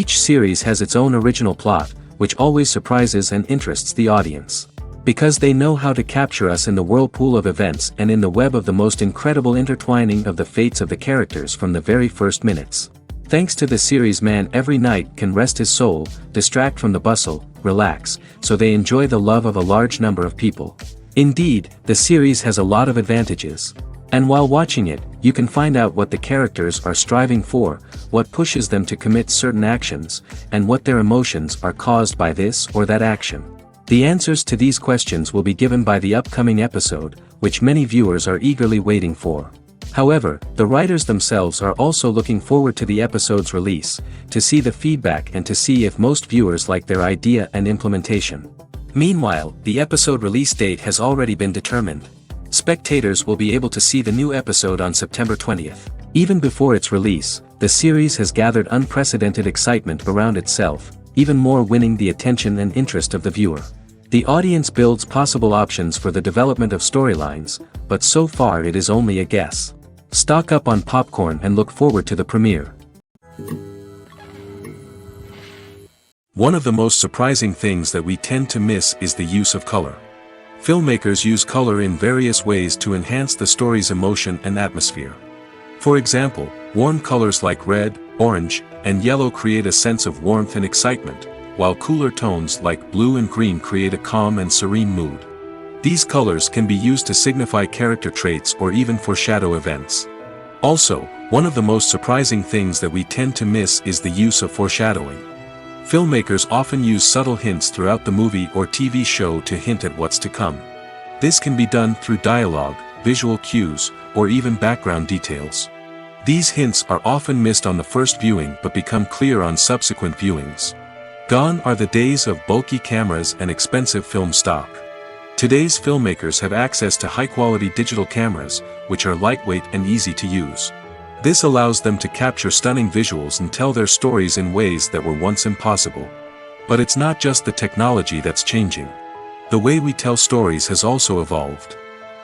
Each series has its own original plot, which always surprises and interests the audience. Because they know how to capture us in the whirlpool of events and in the web of the most incredible intertwining of the fates of the characters from the very first minutes. Thanks to the series, man every night can rest his soul, distract from the bustle, relax, so they enjoy the love of a large number of people. Indeed, the series has a lot of advantages. And while watching it, you can find out what the characters are striving for, what pushes them to commit certain actions, and what their emotions are caused by this or that action. The answers to these questions will be given by the upcoming episode, which many viewers are eagerly waiting for. However, the writers themselves are also looking forward to the episode's release, to see the feedback and to see if most viewers like their idea and implementation. Meanwhile, the episode release date has already been determined. Spectators will be able to see the new episode on September 20th. Even before its release, the series has gathered unprecedented excitement around itself, even more winning the attention and interest of the viewer. The audience builds possible options for the development of storylines, but so far it is only a guess. Stock up on popcorn and look forward to the premiere. One of the most surprising things that we tend to miss is the use of color. Filmmakers use color in various ways to enhance the story's emotion and atmosphere. For example, warm colors like red, orange, and yellow create a sense of warmth and excitement, while cooler tones like blue and green create a calm and serene mood. These colors can be used to signify character traits or even foreshadow events. Also, one of the most surprising things that we tend to miss is the use of foreshadowing. Filmmakers often use subtle hints throughout the movie or TV show to hint at what's to come. This can be done through dialogue, visual cues, or even background details. These hints are often missed on the first viewing but become clear on subsequent viewings. Gone are the days of bulky cameras and expensive film stock. Today's filmmakers have access to high-quality digital cameras, which are lightweight and easy to use. This allows them to capture stunning visuals and tell their stories in ways that were once impossible. But it's not just the technology that's changing. The way we tell stories has also evolved.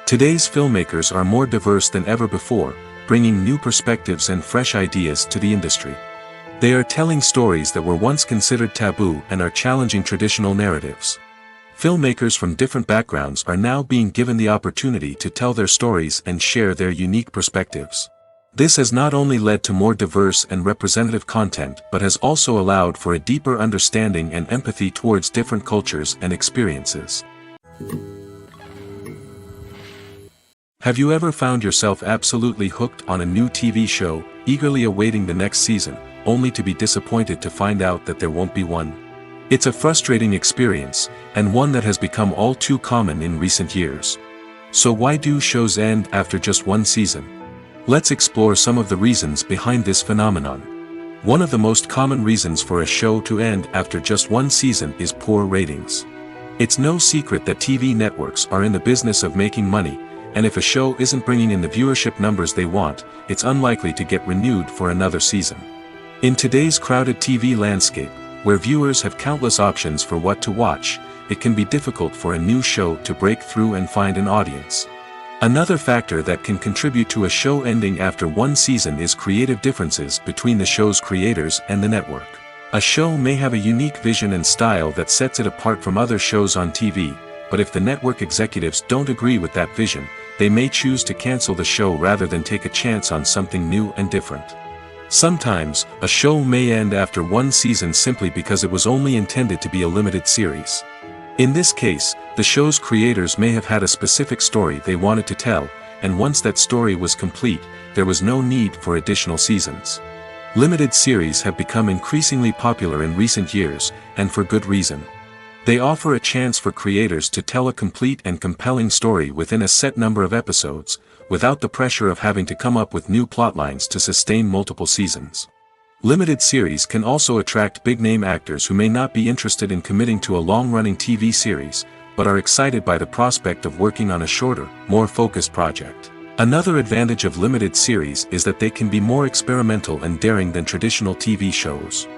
Today's filmmakers are more diverse than ever before, bringing new perspectives and fresh ideas to the industry. They are telling stories that were once considered taboo and are challenging traditional narratives. Filmmakers from different backgrounds are now being given the opportunity to tell their stories and share their unique perspectives. This has not only led to more diverse and representative content but has also allowed for a deeper understanding and empathy towards different cultures and experiences. Have you ever found yourself absolutely hooked on a new TV show, eagerly awaiting the next season, only to be disappointed to find out that there won't be one? It's a frustrating experience, and one that has become all too common in recent years. So why do shows end after just one season? Let's explore some of the reasons behind this phenomenon. One of the most common reasons for a show to end after just one season is poor ratings. It's no secret that TV networks are in the business of making money, and if a show isn't bringing in the viewership numbers they want, it's unlikely to get renewed for another season. In today's crowded TV landscape, where viewers have countless options for what to watch, it can be difficult for a new show to break through and find an audience. Another factor that can contribute to a show ending after one season is creative differences between the show's creators and the network. A show may have a unique vision and style that sets it apart from other shows on TV, but if the network executives don't agree with that vision, they may choose to cancel the show rather than take a chance on something new and different. Sometimes, a show may end after one season simply because it was only intended to be a limited series. In this case, the show's creators may have had a specific story they wanted to tell, and once that story was complete, there was no need for additional seasons. Limited series have become increasingly popular in recent years, and for good reason. They offer a chance for creators to tell a complete and compelling story within a set number of episodes, without the pressure of having to come up with new plotlines to sustain multiple seasons. Limited series can also attract big-name actors who may not be interested in committing to a long-running TV series, but are excited by the prospect of working on a shorter, more focused project. Another advantage of limited series is that they can be more experimental and daring than traditional TV shows.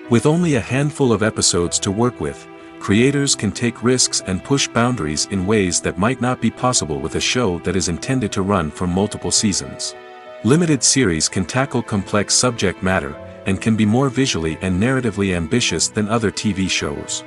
With only a handful of episodes to work with, creators can take risks and push boundaries in ways that might not be possible with a show that is intended to run for multiple seasons. Limited series can tackle complex subject matter, and can be more visually and narratively ambitious than other TV shows.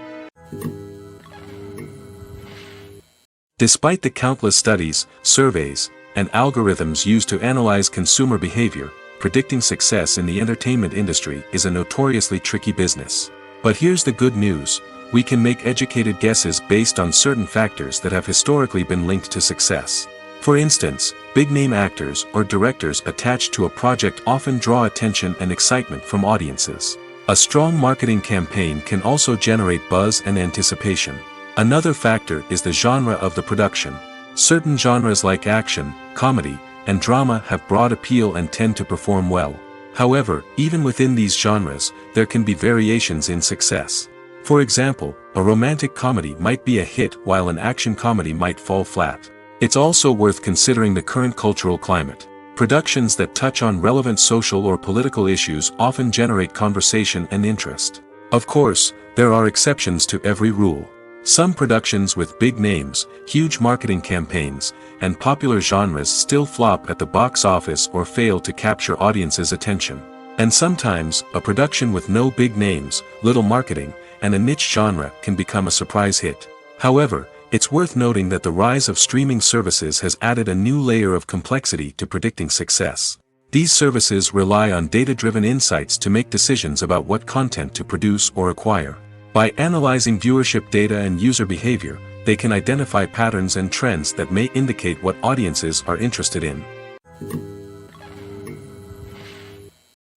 Despite the countless studies, surveys, and algorithms used to analyze consumer behavior, predicting success in the entertainment industry is a notoriously tricky business. But here's the good news: we can make educated guesses based on certain factors that have historically been linked to success. For instance, big-name actors or directors attached to a project often draw attention and excitement from audiences. A strong marketing campaign can also generate buzz and anticipation. Another factor is the genre of the production. Certain genres like action, comedy, and drama have broad appeal and tend to perform well. However, even within these genres, there can be variations in success. For example, a romantic comedy might be a hit while an action comedy might fall flat. It's also worth considering the current cultural climate. Productions that touch on relevant social or political issues often generate conversation and interest. Of course, there are exceptions to every rule. Some productions with big names, huge marketing campaigns, and popular genres still flop at the box office or fail to capture audiences' attention. And sometimes, a production with no big names, little marketing, and a niche genre can become a surprise hit. However, it's worth noting that the rise of streaming services has added a new layer of complexity to predicting success. These services rely on data-driven insights to make decisions about what content to produce or acquire. By analyzing viewership data and user behavior, they can identify patterns and trends that may indicate what audiences are interested in.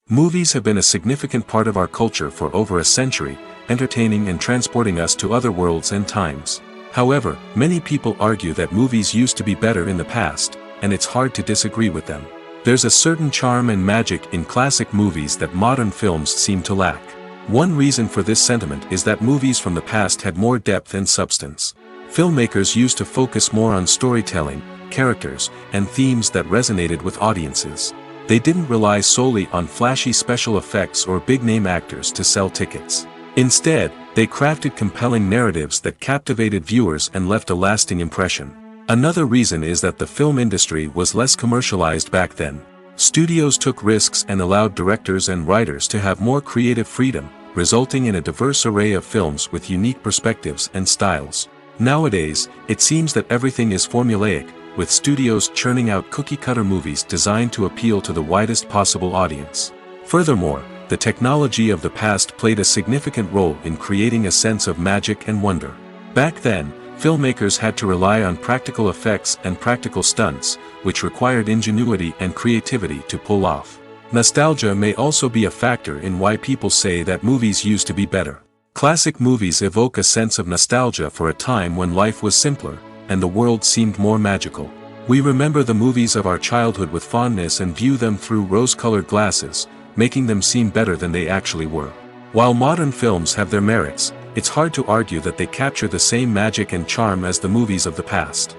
Movies have been a significant part of our culture for over a century, entertaining and transporting us to other worlds and times. However, many people argue that movies used to be better in the past, and it's hard to disagree with them. There's a certain charm and magic in classic movies that modern films seem to lack. One reason for this sentiment is that movies from the past had more depth and substance. Filmmakers used to focus more on storytelling, characters, and themes that resonated with audiences. They didn't rely solely on flashy special effects or big-name actors to sell tickets. Instead, they crafted compelling narratives that captivated viewers and left a lasting impression. Another reason is that the film industry was less commercialized back then. Studios took risks and allowed directors and writers to have more creative freedom, resulting in a diverse array of films with unique perspectives and styles. Nowadays, it seems that everything is formulaic, with studios churning out cookie-cutter movies designed to appeal to the widest possible audience. Furthermore, the technology of the past played a significant role in creating a sense of magic and wonder. Back then, filmmakers had to rely on practical effects and practical stunts, which required ingenuity and creativity to pull off. Nostalgia may also be a factor in why people say that movies used to be better. Classic movies evoke a sense of nostalgia for a time when life was simpler, and the world seemed more magical. We remember the movies of our childhood with fondness and view them through rose-colored glasses, making them seem better than they actually were. While modern films have their merits, it's hard to argue that they capture the same magic and charm as the movies of the past.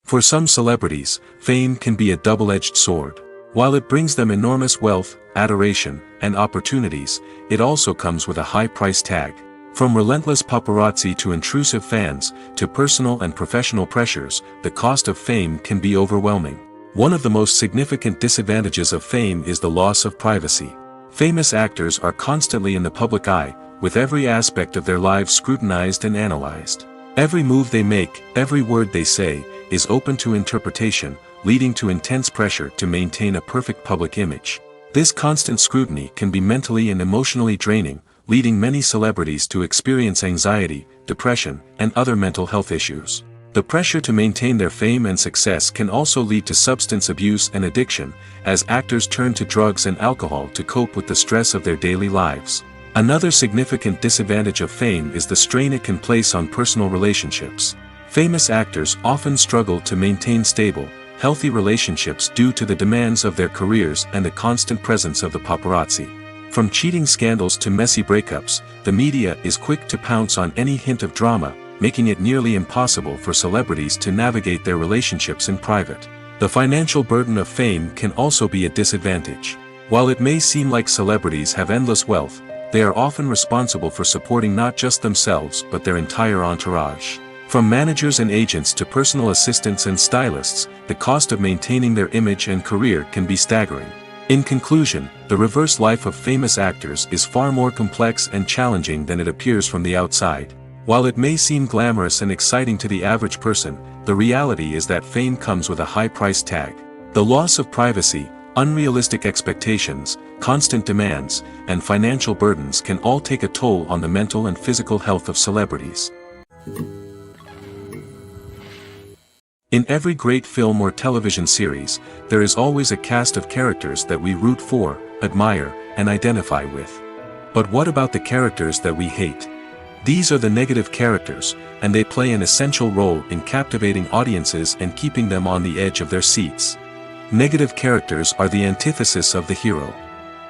For some celebrities, fame can be a double-edged sword. While it brings them enormous wealth, adoration, and opportunities, it also comes with a high price tag. From relentless paparazzi to intrusive fans, to personal and professional pressures, the cost of fame can be overwhelming. One of the most significant disadvantages of fame is the loss of privacy. Famous actors are constantly in the public eye, with every aspect of their lives scrutinized and analyzed. Every move they make, every word they say, is open to interpretation, leading to intense pressure to maintain a perfect public image. This constant scrutiny can be mentally and emotionally draining, leading many celebrities to experience anxiety, depression, and other mental health issues. The pressure to maintain their fame and success can also lead to substance abuse and addiction, as actors turn to drugs and alcohol to cope with the stress of their daily lives. Another significant disadvantage of fame is the strain it can place on personal relationships. Famous actors often struggle to maintain stable, healthy relationships due to the demands of their careers and the constant presence of the paparazzi. From cheating scandals to messy breakups, the media is quick to pounce on any hint of drama, making it nearly impossible for celebrities to navigate their relationships in private. The financial burden of fame can also be a disadvantage. While it may seem like celebrities have endless wealth, they are often responsible for supporting not just themselves but their entire entourage. From managers and agents to personal assistants and stylists, the cost of maintaining their image and career can be staggering. In conclusion, the reverse life of famous actors is far more complex and challenging than it appears from the outside. While it may seem glamorous and exciting to the average person, the reality is that fame comes with a high price tag. The loss of privacy, unrealistic expectations, constant demands, and financial burdens can all take a toll on the mental and physical health of celebrities. In every great film or television series, there is always a cast of characters that we root for, admire, and identify with. But what about the characters that we hate? These are the negative characters, and they play an essential role in captivating audiences and keeping them on the edge of their seats. Negative characters are the antithesis of the hero.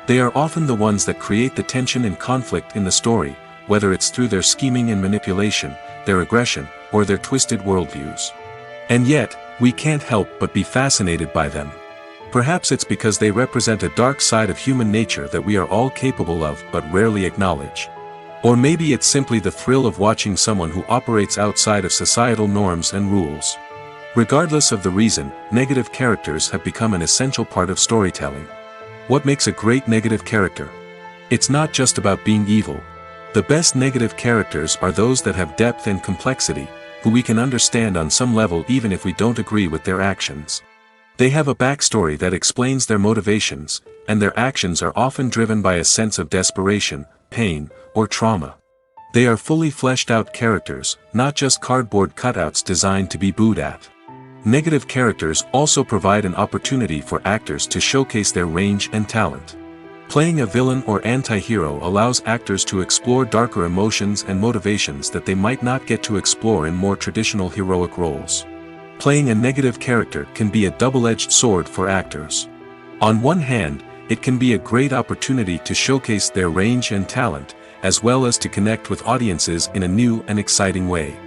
They are often the ones that create the tension and conflict in the story, whether it's through their scheming and manipulation, their aggression, or their twisted worldviews. And yet, we can't help but be fascinated by them. Perhaps it's because they represent a dark side of human nature that we are all capable of but rarely acknowledge. Or maybe it's simply the thrill of watching someone who operates outside of societal norms and rules. Regardless of the reason, negative characters have become an essential part of storytelling. What makes a great negative character? It's not just about being evil. The best negative characters are those that have depth and complexity, who we can understand on some level even if we don't agree with their actions. They have a backstory that explains their motivations, and their actions are often driven by a sense of desperation, pain, or trauma. They are fully fleshed out characters, not just cardboard cutouts designed to be booed at. Negative characters also provide an opportunity for actors to showcase their range and talent. Playing a villain or anti-hero allows actors to explore darker emotions and motivations that they might not get to explore in more traditional heroic roles. Playing a negative character can be a double-edged sword for actors. On one hand, it can be a great opportunity to showcase their range and talent, as well as to connect with audiences in a new and exciting way.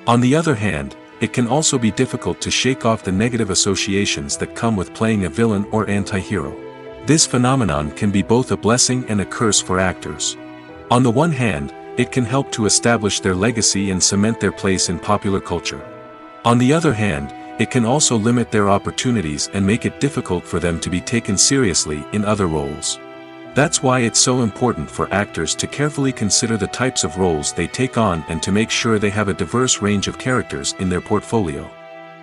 On the other hand, it can also be difficult to shake off the negative associations that come with playing a villain or anti-hero. This phenomenon can be both a blessing and a curse for actors. On the one hand, it can help to establish their legacy and cement their place in popular culture. On the other hand, it can also limit their opportunities and make it difficult for them to be taken seriously in other roles. That's why it's so important for actors to carefully consider the types of roles they take on and to make sure they have a diverse range of characters in their portfolio.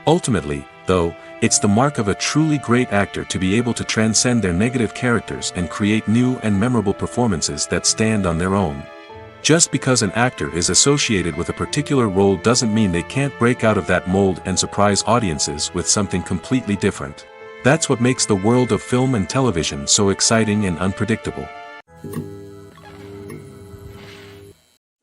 Ultimately, though, it's the mark of a truly great actor to be able to transcend their negative characters and create new and memorable performances that stand on their own. Just because an actor is associated with a particular role doesn't mean they can't break out of that mold and surprise audiences with something completely different. That's what makes the world of film and television so exciting and unpredictable.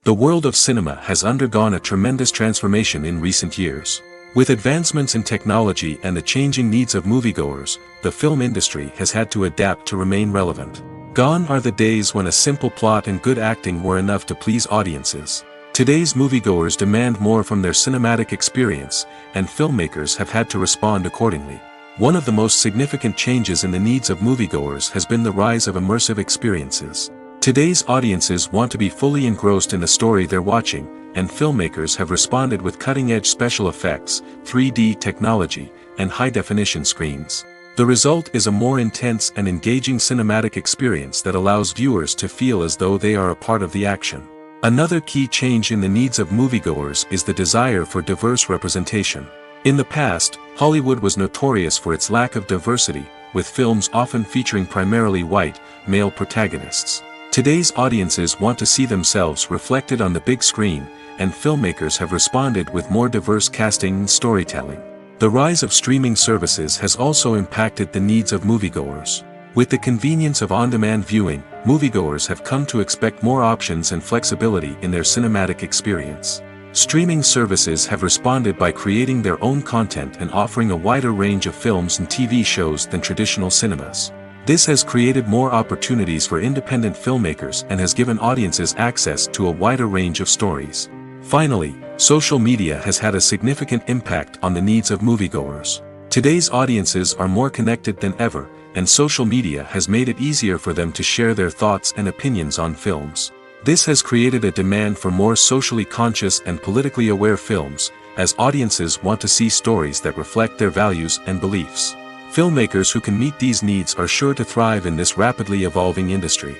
The world of cinema has undergone a tremendous transformation in recent years. With advancements in technology and the changing needs of moviegoers, the film industry has had to adapt to remain relevant. Gone are the days when a simple plot and good acting were enough to please audiences. Today's moviegoers demand more from their cinematic experience, and filmmakers have had to respond accordingly. One of the most significant changes in the needs of moviegoers has been the rise of immersive experiences. Today's audiences want to be fully engrossed in the story they're watching, and filmmakers have responded with cutting-edge special effects, 3D technology, and high-definition screens. The result is a more intense and engaging cinematic experience that allows viewers to feel as though they are a part of the action. Another key change in the needs of moviegoers is the desire for diverse representation. In the past, Hollywood was notorious for its lack of diversity, with films often featuring primarily white, male protagonists. Today's audiences want to see themselves reflected on the big screen, and filmmakers have responded with more diverse casting and storytelling. The rise of streaming services has also impacted the needs of moviegoers. With the convenience of on-demand viewing, moviegoers have come to expect more options and flexibility in their cinematic experience. Streaming services have responded by creating their own content and offering a wider range of films and TV shows than traditional cinemas. This has created more opportunities for independent filmmakers and has given audiences access to a wider range of stories. Finally, social media has had a significant impact on the needs of moviegoers. Today's audiences are more connected than ever, and social media has made it easier for them to share their thoughts and opinions on films. This has created a demand for more socially conscious and politically aware films, as audiences want to see stories that reflect their values and beliefs. Filmmakers who can meet these needs are sure to thrive in this rapidly evolving industry.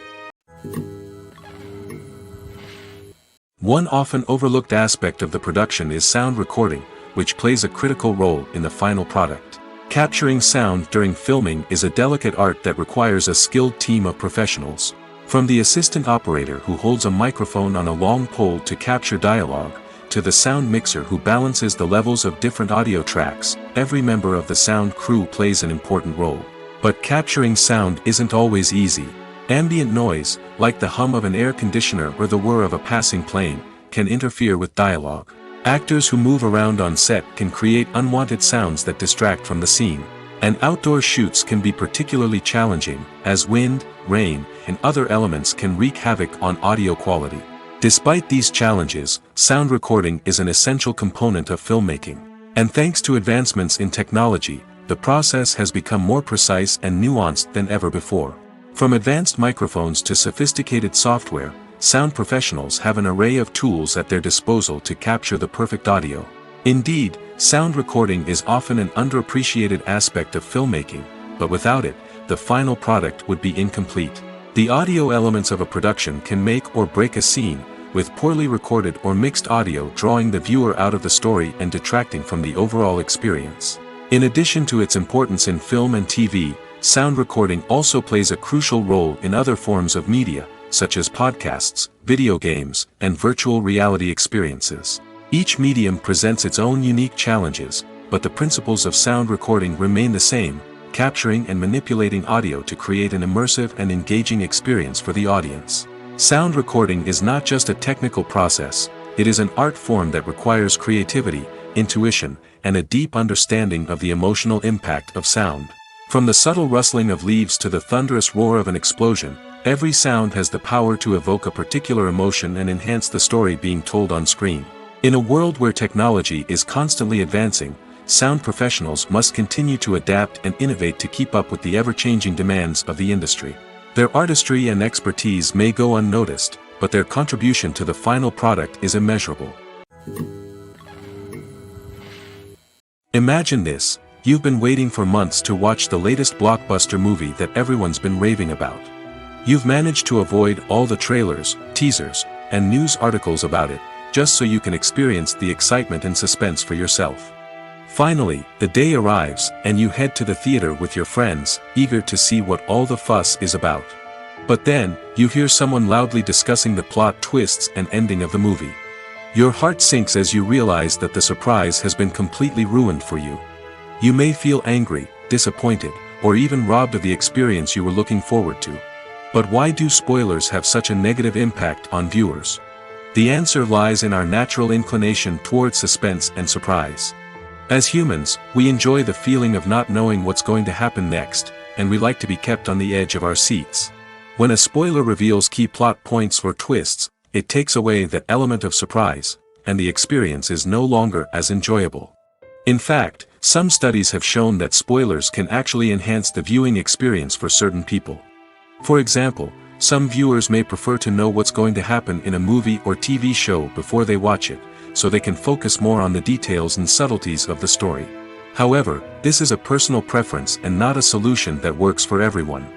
One often overlooked aspect of the production is sound recording, which plays a critical role in the final product. Capturing sound during filming is a delicate art that requires a skilled team of professionals. From the assistant operator who holds a microphone on a long pole to capture dialogue, to the sound mixer who balances the levels of different audio tracks, every member of the sound crew plays an important role. But capturing sound isn't always easy. Ambient noise, like the hum of an air conditioner or the whir of a passing plane, can interfere with dialogue. Actors who move around on set can create unwanted sounds that distract from the scene. And outdoor shoots can be particularly challenging, as wind, rain, and other elements can wreak havoc on audio quality. Despite these challenges, sound recording is an essential component of filmmaking. And thanks to advancements in technology, the process has become more precise and nuanced than ever before. From advanced microphones to sophisticated software, sound professionals have an array of tools at their disposal to capture the perfect audio. Indeed, sound recording is often an underappreciated aspect of filmmaking, but without it, the final product would be incomplete. The audio elements of a production can make or break a scene, with poorly recorded or mixed audio drawing the viewer out of the story and detracting from the overall experience. In addition to its importance in film and TV, sound recording also plays a crucial role in other forms of media, such as podcasts, video games, and virtual reality experiences. Each medium presents its own unique challenges, but the principles of sound recording remain the same, capturing and manipulating audio to create an immersive and engaging experience for the audience. Sound recording is not just a technical process, it is an art form that requires creativity, intuition, and a deep understanding of the emotional impact of sound. From the subtle rustling of leaves to the thunderous roar of an explosion, every sound has the power to evoke a particular emotion and enhance the story being told on screen. In a world where technology is constantly advancing, sound professionals must continue to adapt and innovate to keep up with the ever-changing demands of the industry. Their artistry and expertise may go unnoticed, but their contribution to the final product is immeasurable. Imagine this: you've been waiting for months to watch the latest blockbuster movie that everyone's been raving about. You've managed to avoid all the trailers, teasers, and news articles about it, just so you can experience the excitement and suspense for yourself. Finally, the day arrives, and you head to the theater with your friends, eager to see what all the fuss is about. But then, you hear someone loudly discussing the plot twists and ending of the movie. Your heart sinks as you realize that the surprise has been completely ruined for you. You may feel angry, disappointed, or even robbed of the experience you were looking forward to. But why do spoilers have such a negative impact on viewers? The answer lies in our natural inclination toward suspense and surprise. As humans, we enjoy the feeling of not knowing what's going to happen next, and we like to be kept on the edge of our seats. When a spoiler reveals key plot points or twists, it takes away that element of surprise, and the experience is no longer as enjoyable. In fact, some studies have shown that spoilers can actually enhance the viewing experience for certain people. For example, some viewers may prefer to know what's going to happen in a movie or TV show before they watch it, so they can focus more on the details and subtleties of the story. However, this is a personal preference and not a solution that works for everyone.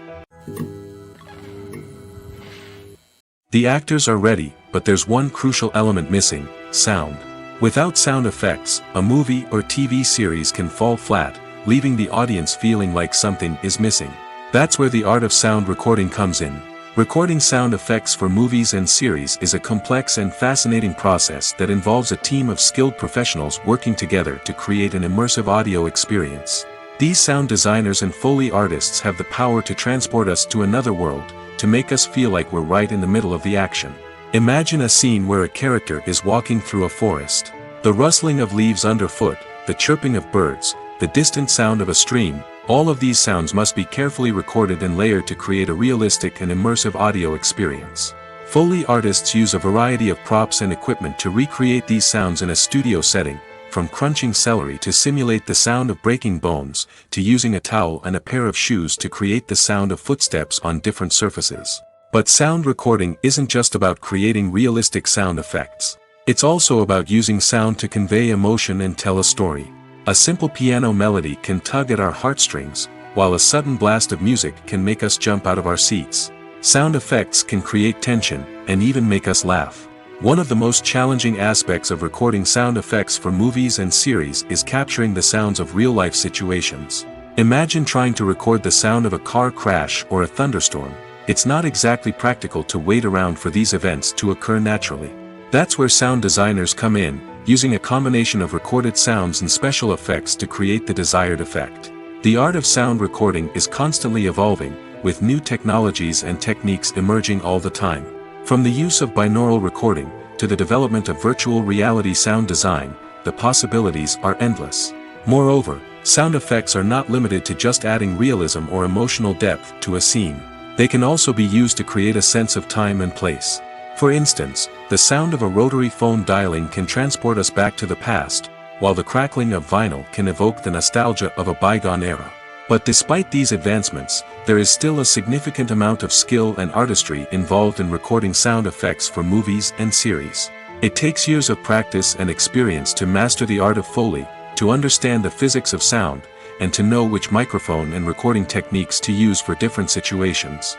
The actors are ready, but there's one crucial element missing: sound. Without sound effects, a movie or TV series can fall flat, leaving the audience feeling like something is missing. That's where the art of sound recording comes in. Recording sound effects for movies and series is a complex and fascinating process that involves a team of skilled professionals working together to create an immersive audio experience. These sound designers and Foley artists have the power to transport us to another world, to make us feel like we're right in the middle of the action. Imagine a scene where a character is walking through a forest. The rustling of leaves underfoot, the chirping of birds, the distant sound of a stream, all of these sounds must be carefully recorded and layered to create a realistic and immersive audio experience. Foley artists use a variety of props and equipment to recreate these sounds in a studio setting, from crunching celery to simulate the sound of breaking bones, to using a towel and a pair of shoes to create the sound of footsteps on different surfaces. But sound recording isn't just about creating realistic sound effects. It's also about using sound to convey emotion and tell a story. A simple piano melody can tug at our heartstrings, while a sudden blast of music can make us jump out of our seats. Sound effects can create tension, and even make us laugh. One of the most challenging aspects of recording sound effects for movies and series is capturing the sounds of real-life situations. Imagine trying to record the sound of a car crash or a thunderstorm. It's not exactly practical to wait around for these events to occur naturally. That's where sound designers come in, using a combination of recorded sounds and special effects to create the desired effect. The art of sound recording is constantly evolving, with new technologies and techniques emerging all the time. From the use of binaural recording, to the development of virtual reality sound design, the possibilities are endless. Moreover, sound effects are not limited to just adding realism or emotional depth to a scene. They can also be used to create a sense of time and place. For instance, the sound of a rotary phone dialing can transport us back to the past, while the crackling of vinyl can evoke the nostalgia of a bygone era. But despite these advancements, there is still a significant amount of skill and artistry involved in recording sound effects for movies and series. It takes years of practice and experience to master the art of Foley, to understand the physics of sound, and to know which microphone and recording techniques to use for different situations.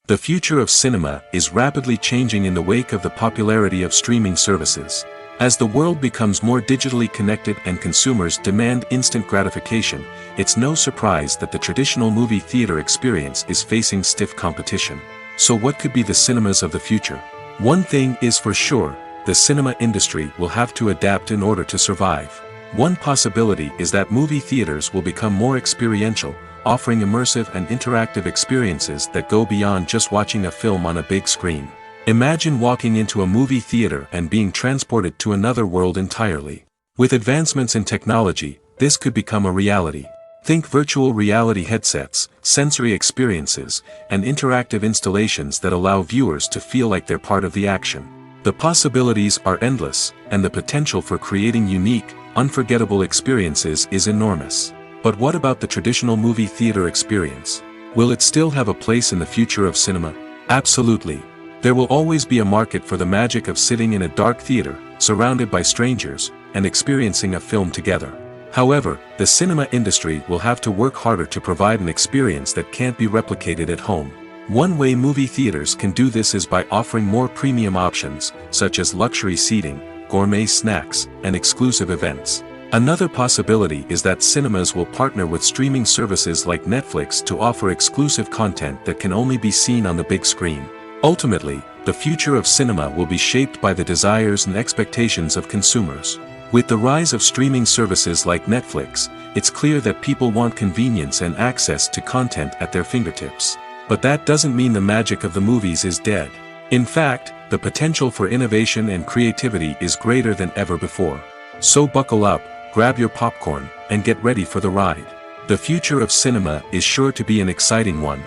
The future of cinema is rapidly changing in the wake of the popularity of streaming services. As the world becomes more digitally connected and consumers demand instant gratification, it's no surprise that the traditional movie theater experience is facing stiff competition. So what could be the cinemas of the future? One thing is for sure, the cinema industry will have to adapt in order to survive. One possibility is that movie theaters will become more experiential, offering immersive and interactive experiences that go beyond just watching a film on a big screen. Imagine walking into a movie theater and being transported to another world entirely. With advancements in technology, this could become a reality. Think virtual reality headsets, sensory experiences, and interactive installations that allow viewers to feel like they're part of the action. The possibilities are endless, and the potential for creating unique, unforgettable experiences is enormous. But what about the traditional movie theater experience? Will it still have a place in the future of cinema? Absolutely. There will always be a market for the magic of sitting in a dark theater, surrounded by strangers, and experiencing a film together. However, the cinema industry will have to work harder to provide an experience that can't be replicated at home. One way movie theaters can do this is by offering more premium options, such as luxury seating, gourmet snacks, and exclusive events. Another possibility is that cinemas will partner with streaming services like Netflix to offer exclusive content that can only be seen on the big screen. Ultimately, the future of cinema will be shaped by the desires and expectations of consumers. With the rise of streaming services like Netflix, it's clear that people want convenience and access to content at their fingertips. But that doesn't mean the magic of the movies is dead. In fact, the potential for innovation and creativity is greater than ever before. So buckle up, grab your popcorn, and get ready for the ride. The future of cinema is sure to be an exciting one.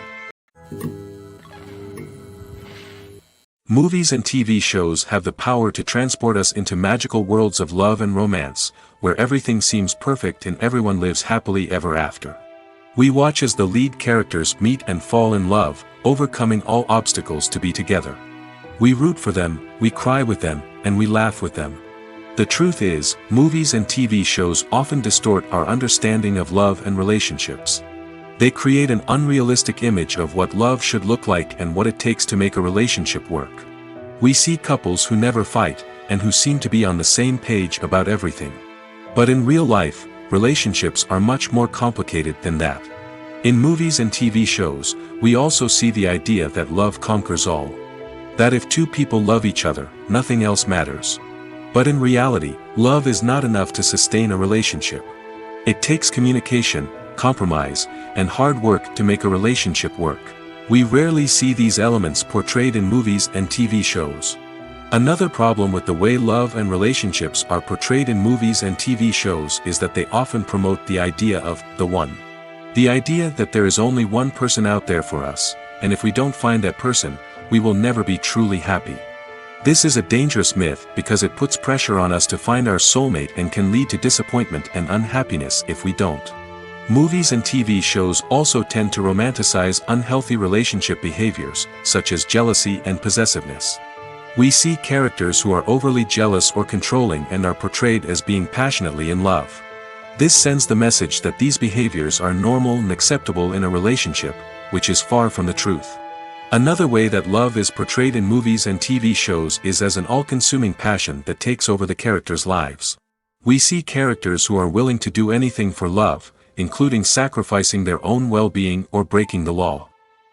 Movies and TV shows have the power to transport us into magical worlds of love and romance, where everything seems perfect and everyone lives happily ever after. We watch as the lead characters meet and fall in love, overcoming all obstacles to be together. We root for them, we cry with them, and we laugh with them. The truth is, movies and TV shows often distort our understanding of love and relationships. They create an unrealistic image of what love should look like and what it takes to make a relationship work. We see couples who never fight, and who seem to be on the same page about everything. But in real life, relationships are much more complicated than that. In movies and TV shows, we also see the idea that love conquers all. That if two people love each other, nothing else matters. But in reality, love is not enough to sustain a relationship. It takes communication, compromise, and hard work to make a relationship work. We rarely see these elements portrayed in movies and TV shows. Another problem with the way love and relationships are portrayed in movies and TV shows is that they often promote the idea of the one. The idea that there is only one person out there for us, and if we don't find that person, we will never be truly happy. This is a dangerous myth because it puts pressure on us to find our soulmate and can lead to disappointment and unhappiness if we don't. Movies and TV shows also tend to romanticize unhealthy relationship behaviors, such as jealousy and possessiveness. We see characters who are overly jealous or controlling and are portrayed as being passionately in love. This sends the message that these behaviors are normal and acceptable in a relationship, which is far from the truth. Another way that love is portrayed in movies and TV shows is as an all-consuming passion that takes over the characters' lives. We see characters who are willing to do anything for love, including sacrificing their own well-being or breaking the law.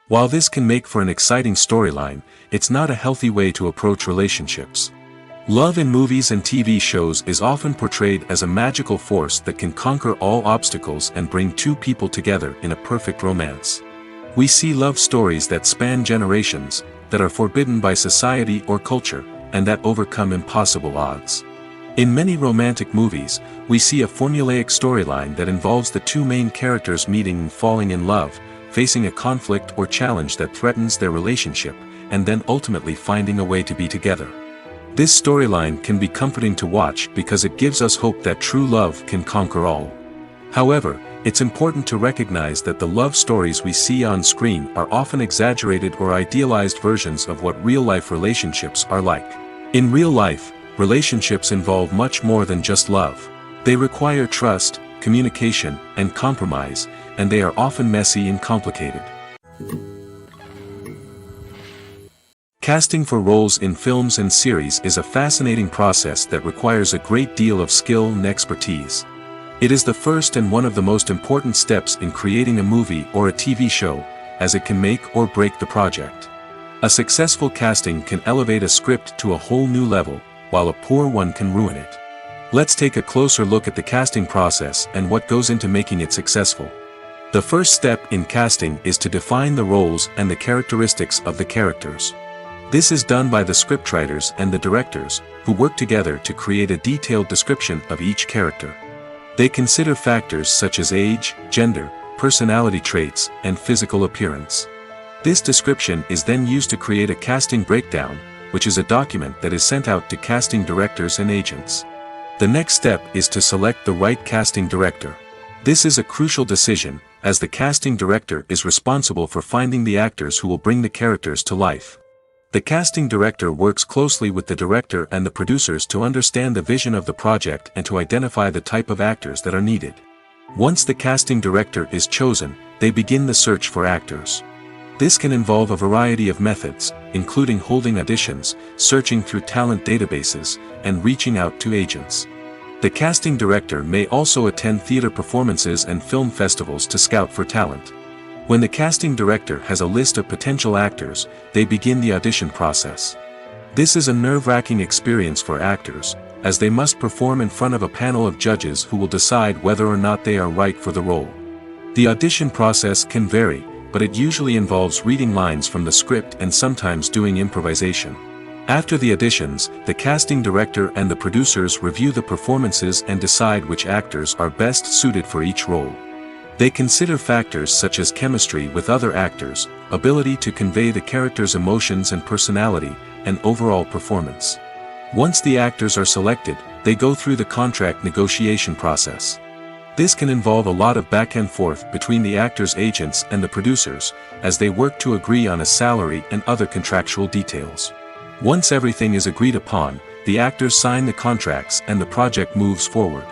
While this can make for an exciting storyline, it's not a healthy way to approach relationships. Love in movies and TV shows is often portrayed as a magical force that can conquer all obstacles and bring two people together in a perfect romance. We see love stories that span generations, that are forbidden by society or culture, and that overcome impossible odds. In many romantic movies, we see a formulaic storyline that involves the two main characters meeting and falling in love, facing a conflict or challenge that threatens their relationship, and then ultimately finding a way to be together. This storyline can be comforting to watch because it gives us hope that true love can conquer all. However, it's important to recognize that the love stories we see on screen are often exaggerated or idealized versions of what real-life relationships are like. In real life, relationships involve much more than just love. They require trust, communication, and compromise, and they are often messy and complicated. Casting for roles in films and series is a fascinating process that requires a great deal of skill and expertise. It is the first and one of the most important steps in creating a movie or a TV show, as it can make or break the project. A successful casting can elevate a script to a whole new level, while a poor one can ruin it. Let's take a closer look at the casting process and what goes into making it successful. The first step in casting is to define the roles and the characteristics of the characters. This is done by the scriptwriters and the directors, who work together to create a detailed description of each character. They consider factors such as age, gender, personality traits, and physical appearance. This description is then used to create a casting breakdown, which is a document that is sent out to casting directors and agents. The next step is to select the right casting director. This is a crucial decision, as the casting director is responsible for finding the actors who will bring the characters to life. The casting director works closely with the director and the producers to understand the vision of the project and to identify the type of actors that are needed. Once the casting director is chosen, they begin the search for actors. This can involve a variety of methods, including holding auditions, searching through talent databases, and reaching out to agents. The casting director may also attend theater performances and film festivals to scout for talent. When the casting director has a list of potential actors, they begin the audition process. This is a nerve-wracking experience for actors, as they must perform in front of a panel of judges who will decide whether or not they are right for the role. The audition process can vary, but it usually involves reading lines from the script and sometimes doing improvisation. After the auditions, the casting director and the producers review the performances and decide which actors are best suited for each role. They consider factors such as chemistry with other actors, ability to convey the character's emotions and personality, and overall performance. Once the actors are selected, they go through the contract negotiation process. This can involve a lot of back and forth between the actors' agents and the producers, as they work to agree on a salary and other contractual details. Once everything is agreed upon, the actors sign the contracts and the project moves forward.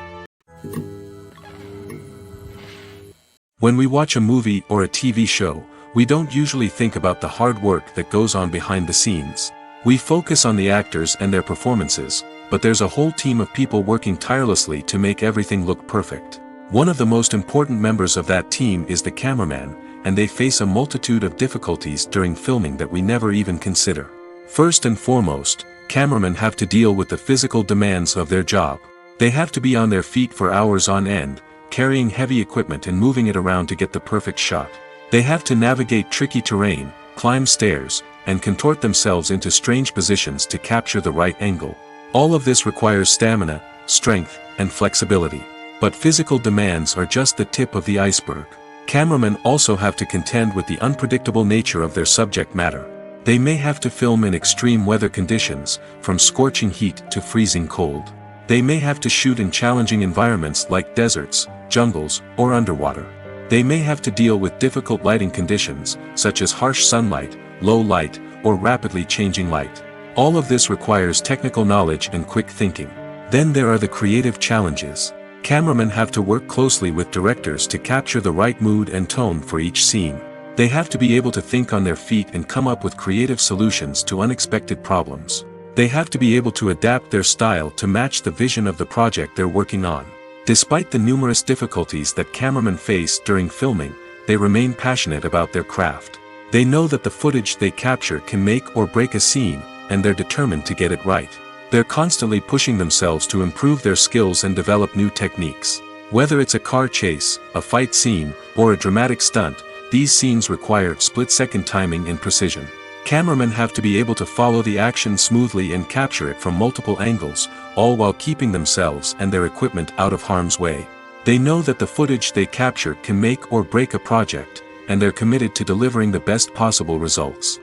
When we watch a movie or a TV show, we don't usually think about the hard work that goes on behind the scenes. We focus on the actors and their performances, but there's a whole team of people working tirelessly to make everything look perfect. One of the most important members of that team is the cameraman, and they face a multitude of difficulties during filming that we never even consider. First and foremost, cameramen have to deal with the physical demands of their job. They have to be on their feet for hours on end, carrying heavy equipment and moving it around to get the perfect shot. They have to navigate tricky terrain, climb stairs, and contort themselves into strange positions to capture the right angle. All of this requires stamina, strength, and flexibility. But physical demands are just the tip of the iceberg. Cameramen also have to contend with the unpredictable nature of their subject matter. They may have to film in extreme weather conditions, from scorching heat to freezing cold. They may have to shoot in challenging environments like deserts, jungles, or underwater. They may have to deal with difficult lighting conditions, such as harsh sunlight, low light, or rapidly changing light. All of this requires technical knowledge and quick thinking. Then there are the creative challenges. Cameramen have to work closely with directors to capture the right mood and tone for each scene. They have to be able to think on their feet and come up with creative solutions to unexpected problems. They have to be able to adapt their style to match the vision of the project they're working on. Despite the numerous difficulties that cameramen face during filming, they remain passionate about their craft. They know that the footage they capture can make or break a scene, and they're determined to get it right. They're constantly pushing themselves to improve their skills and develop new techniques. Whether it's a car chase, a fight scene, or a dramatic stunt, these scenes require split-second timing and precision. Cameramen have to be able to follow the action smoothly and capture it from multiple angles, all while keeping themselves and their equipment out of harm's way. They know that the footage they capture can make or break a project, and they're committed to delivering the best possible results.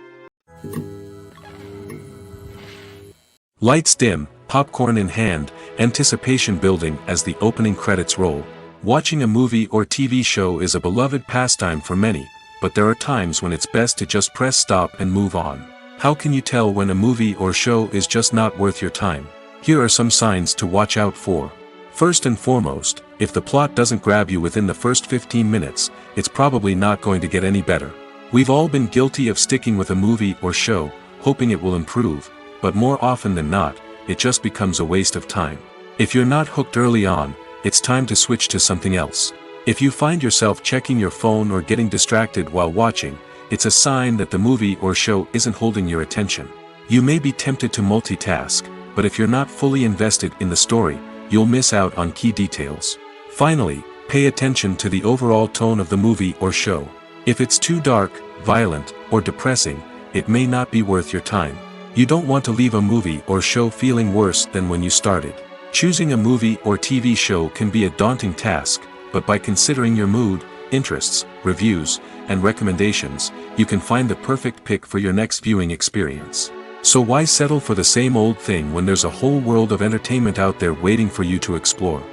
Lights dim, popcorn in hand, anticipation building as the opening credits roll. Watching a movie or TV show is a beloved pastime for many, but there are times when it's best to just press stop and move on. How can you tell when a movie or show is just not worth your time? Here are some signs to watch out for. First and foremost, if the plot doesn't grab you within the first 15 minutes, it's probably not going to get any better. We've all been guilty of sticking with a movie or show, hoping it will improve, but more often than not, it just becomes a waste of time. If you're not hooked early on, it's time to switch to something else. If you find yourself checking your phone or getting distracted while watching, it's a sign that the movie or show isn't holding your attention. You may be tempted to multitask, but if you're not fully invested in the story, you'll miss out on key details. Finally, pay attention to the overall tone of the movie or show. If it's too dark, violent, or depressing, it may not be worth your time. You don't want to leave a movie or show feeling worse than when you started. Choosing a movie or TV show can be a daunting task, but by considering your mood, interests, reviews, and recommendations, you can find the perfect pick for your next viewing experience. So why settle for the same old thing when there's a whole world of entertainment out there waiting for you to explore?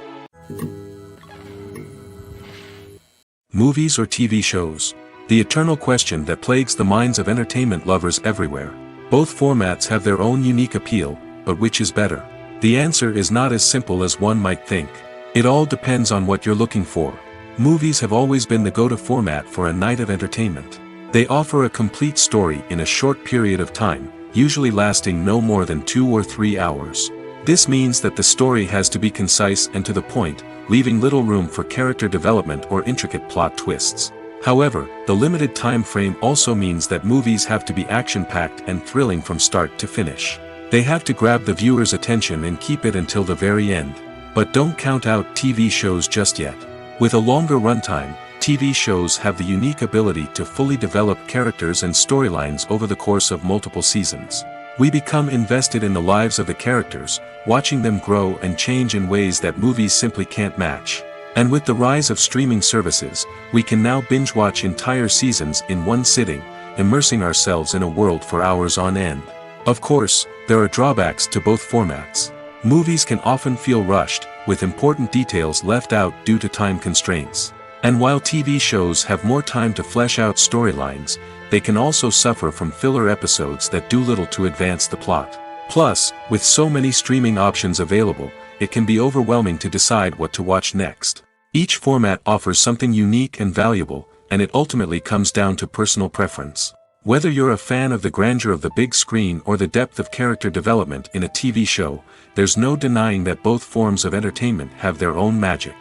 Movies or TV shows? The eternal question that plagues the minds of entertainment lovers everywhere. Both formats have their own unique appeal, but which is better? The answer is not as simple as one might think. It all depends on what you're looking for. Movies have always been the go-to format for a night of entertainment. They offer a complete story in a short period of time, usually lasting no more than 2 or 3 hours. This means that the story has to be concise and to the point, leaving little room for character development or intricate plot twists. However, the limited time frame also means that movies have to be action-packed and thrilling from start to finish. They have to grab the viewer's attention and keep it until the very end. But don't count out TV shows just yet. With a longer runtime, TV shows have the unique ability to fully develop characters and storylines over the course of multiple seasons. We become invested in the lives of the characters, watching them grow and change in ways that movies simply can't match. And with the rise of streaming services, we can now binge-watch entire seasons in one sitting, immersing ourselves in a world for hours on end. Of course, there are drawbacks to both formats. Movies can often feel rushed, with important details left out due to time constraints. And while TV shows have more time to flesh out storylines, they can also suffer from filler episodes that do little to advance the plot. Plus, with so many streaming options available, it can be overwhelming to decide what to watch next. Each format offers something unique and valuable, and it ultimately comes down to personal preference. Whether you're a fan of the grandeur of the big screen or the depth of character development in a TV show, there's no denying that both forms of entertainment have their own magic.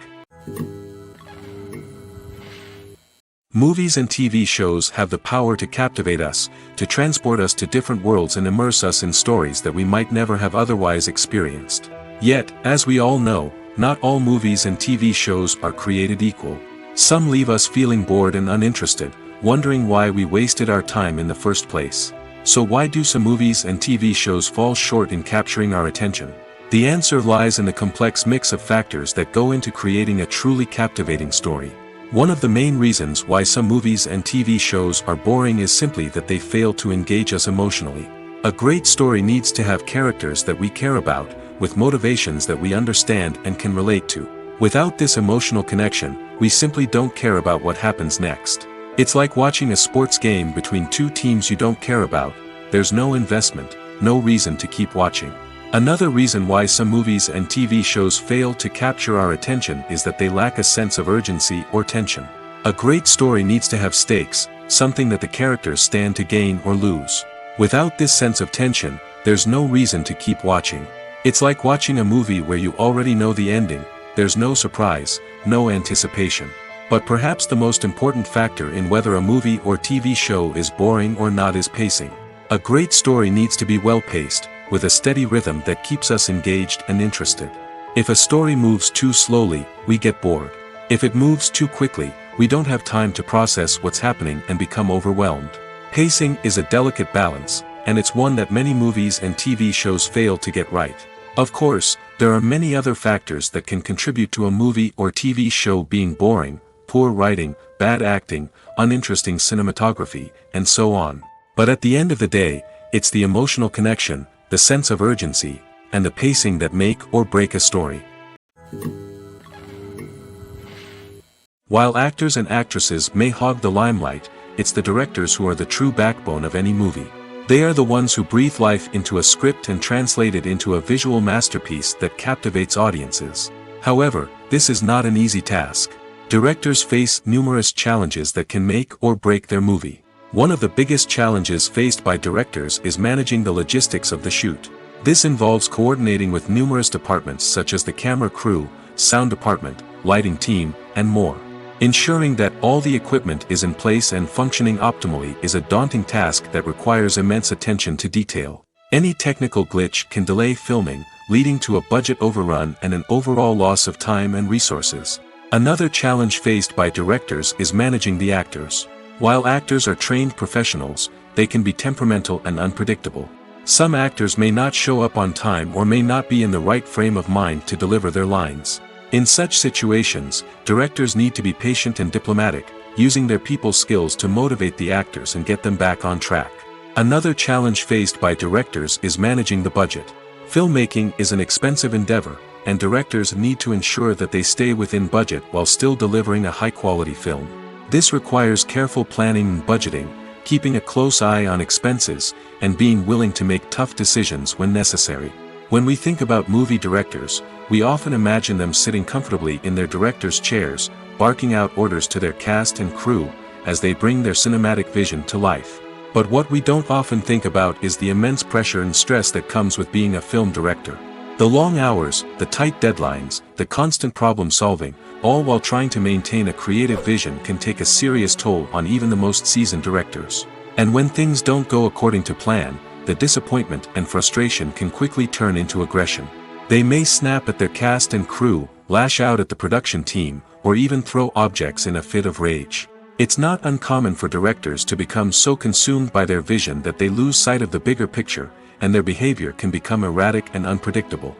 Movies and TV shows have the power to captivate us, to transport us to different worlds and immerse us in stories that we might never have otherwise experienced. Yet, as we all know, not all movies and TV shows are created equal. Some leave us feeling bored and uninterested, wondering why we wasted our time in the first place. So why do some movies and TV shows fall short in capturing our attention? The answer lies in the complex mix of factors that go into creating a truly captivating story. One of the main reasons why some movies and TV shows are boring is simply that they fail to engage us emotionally. A great story needs to have characters that we care about, with motivations that we understand and can relate to. Without this emotional connection, we simply don't care about what happens next. It's like watching a sports game between two teams you don't care about. There's no investment, no reason to keep watching. Another reason why some movies and TV shows fail to capture our attention is that they lack a sense of urgency or tension. A great story needs to have stakes, something that the characters stand to gain or lose. Without this sense of tension, there's no reason to keep watching. It's like watching a movie where you already know the ending. There's no surprise, no anticipation. But perhaps the most important factor in whether a movie or TV show is boring or not is pacing. A great story needs to be well-paced, with a steady rhythm that keeps us engaged and interested. If a story moves too slowly, we get bored. If it moves too quickly, we don't have time to process what's happening and become overwhelmed. Pacing is a delicate balance, and it's one that many movies and TV shows fail to get right. Of course, there are many other factors that can contribute to a movie or TV show being boring: poor writing, bad acting, uninteresting cinematography, and so on. But at the end of the day, it's the emotional connection, the sense of urgency, and the pacing that make or break a story. While actors and actresses may hog the limelight, it's the directors who are the true backbone of any movie. They are the ones who breathe life into a script and translate it into a visual masterpiece that captivates audiences. However, this is not an easy task. Directors face numerous challenges that can make or break their movie. One of the biggest challenges faced by directors is managing the logistics of the shoot. This involves coordinating with numerous departments such as the camera crew, sound department, lighting team, and more. Ensuring that all the equipment is in place and functioning optimally is a daunting task that requires immense attention to detail. Any technical glitch can delay filming, leading to a budget overrun and an overall loss of time and resources. Another challenge faced by directors is managing the actors. While actors are trained professionals, they can be temperamental and unpredictable. Some actors may not show up on time or may not be in the right frame of mind to deliver their lines. In such situations, directors need to be patient and diplomatic, using their people skills to motivate the actors and get them back on track. Another challenge faced by directors is managing the budget. Filmmaking is an expensive endeavor, and directors need to ensure that they stay within budget while still delivering a high-quality film. This requires careful planning and budgeting, keeping a close eye on expenses, and being willing to make tough decisions when necessary. When we think about movie directors, we often imagine them sitting comfortably in their director's chairs, barking out orders to their cast and crew, as they bring their cinematic vision to life. But what we don't often think about is the immense pressure and stress that comes with being a film director. The long hours, the tight deadlines, the constant problem solving, all while trying to maintain a creative vision can take a serious toll on even the most seasoned directors. And when things don't go according to plan, the disappointment and frustration can quickly turn into aggression. They may snap at their cast and crew, lash out at the production team, or even throw objects in a fit of rage. It's not uncommon for directors to become so consumed by their vision that they lose sight of the bigger picture, and their behavior can become erratic and unpredictable.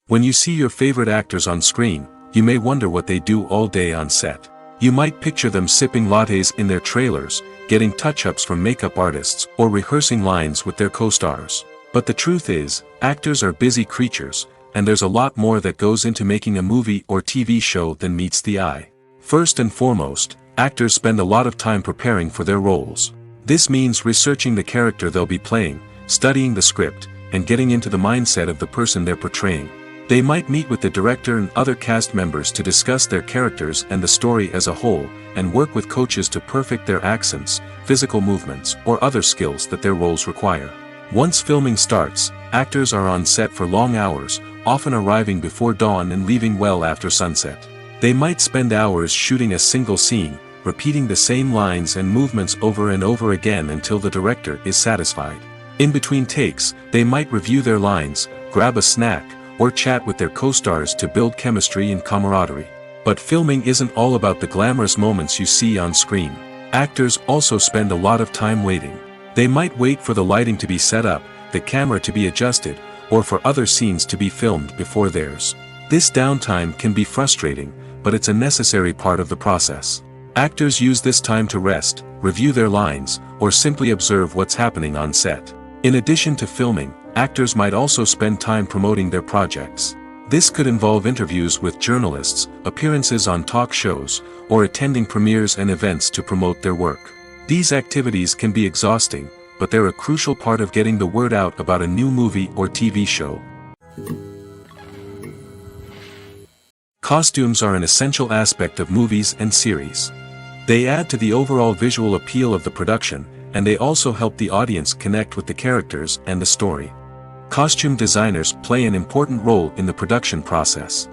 When you see your favorite actors on screen, you may wonder what they do all day on set. You might picture them sipping lattes in their trailers, getting touch-ups from makeup artists, or rehearsing lines with their co-stars. But the truth is, actors are busy creatures, and there's a lot more that goes into making a movie or TV show than meets the eye. First and foremost, actors spend a lot of time preparing for their roles. This means researching the character they'll be playing, studying the script, and getting into the mindset of the person they're portraying. They might meet with the director and other cast members to discuss their characters and the story as a whole, and work with coaches to perfect their accents, physical movements, or other skills that their roles require. Once filming starts, actors are on set for long hours, often arriving before dawn and leaving well after sunset. They might spend hours shooting a single scene, repeating the same lines and movements over and over again until the director is satisfied. In between takes, they might review their lines, grab a snack, or chat with their co-stars to build chemistry and camaraderie. But filming isn't all about the glamorous moments you see on screen. Actors also spend a lot of time waiting. They might wait for the lighting to be set up, the camera to be adjusted, or for other scenes to be filmed before theirs. This downtime can be frustrating, but it's a necessary part of the process. Actors use this time to rest, review their lines, or simply observe what's happening on set. In addition to filming, actors might also spend time promoting their projects. This could involve interviews with journalists, appearances on talk shows, or attending premieres and events to promote their work. These activities can be exhausting, but they're a crucial part of getting the word out about a new movie or TV show. Costumes are an essential aspect of movies and series. They add to the overall visual appeal of the production, and they also help the audience connect with the characters and the story. Costume designers play an important role in the production process.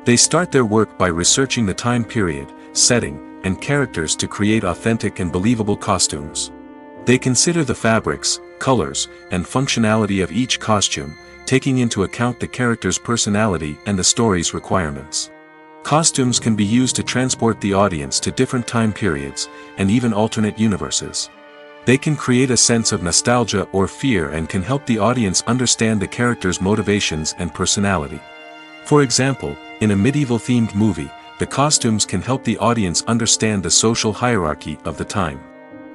They start their work by researching the time period, setting, and characters to create authentic and believable costumes. They consider the fabrics, colors, and functionality of each costume, taking into account the character's personality and the story's requirements. Costumes can be used to transport the audience to different time periods, and even alternate universes. They can create a sense of nostalgia or fear and can help the audience understand the character's motivations and personality. For example, in a medieval-themed movie, the costumes can help the audience understand the social hierarchy of the time.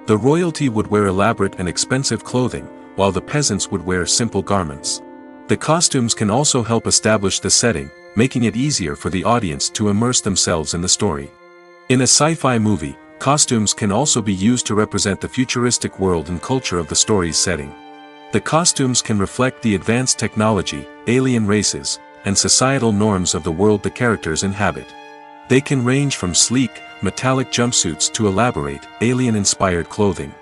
The royalty would wear elaborate and expensive clothing, while the peasants would wear simple garments. The costumes can also help establish the setting, making it easier for the audience to immerse themselves in the story. In a sci-fi movie, costumes can also be used to represent the futuristic world and culture of the story's setting. The costumes can reflect the advanced technology, alien races, and societal norms of the world the characters inhabit. They can range from sleek, metallic jumpsuits to elaborate, alien-inspired clothing.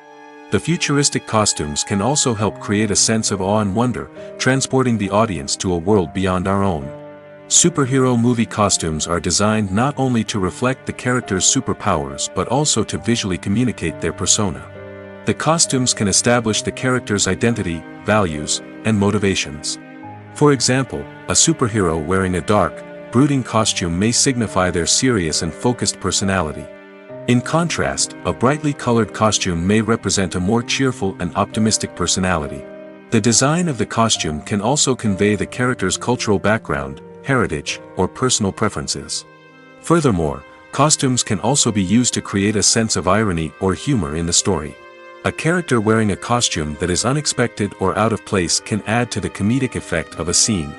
The futuristic costumes can also help create a sense of awe and wonder, transporting the audience to a world beyond our own. Superhero movie costumes are designed not only to reflect the character's superpowers but also to visually communicate their persona. The costumes can establish the character's identity, values, and motivations. For example, a superhero wearing a dark, brooding costume may signify their serious and focused personality. In contrast, a brightly colored costume may represent a more cheerful and optimistic personality. The design of the costume can also convey the character's cultural background, heritage, or personal preferences. Furthermore, costumes can also be used to create a sense of irony or humor in the story. A character wearing a costume that is unexpected or out of place can add to the comedic effect of a scene.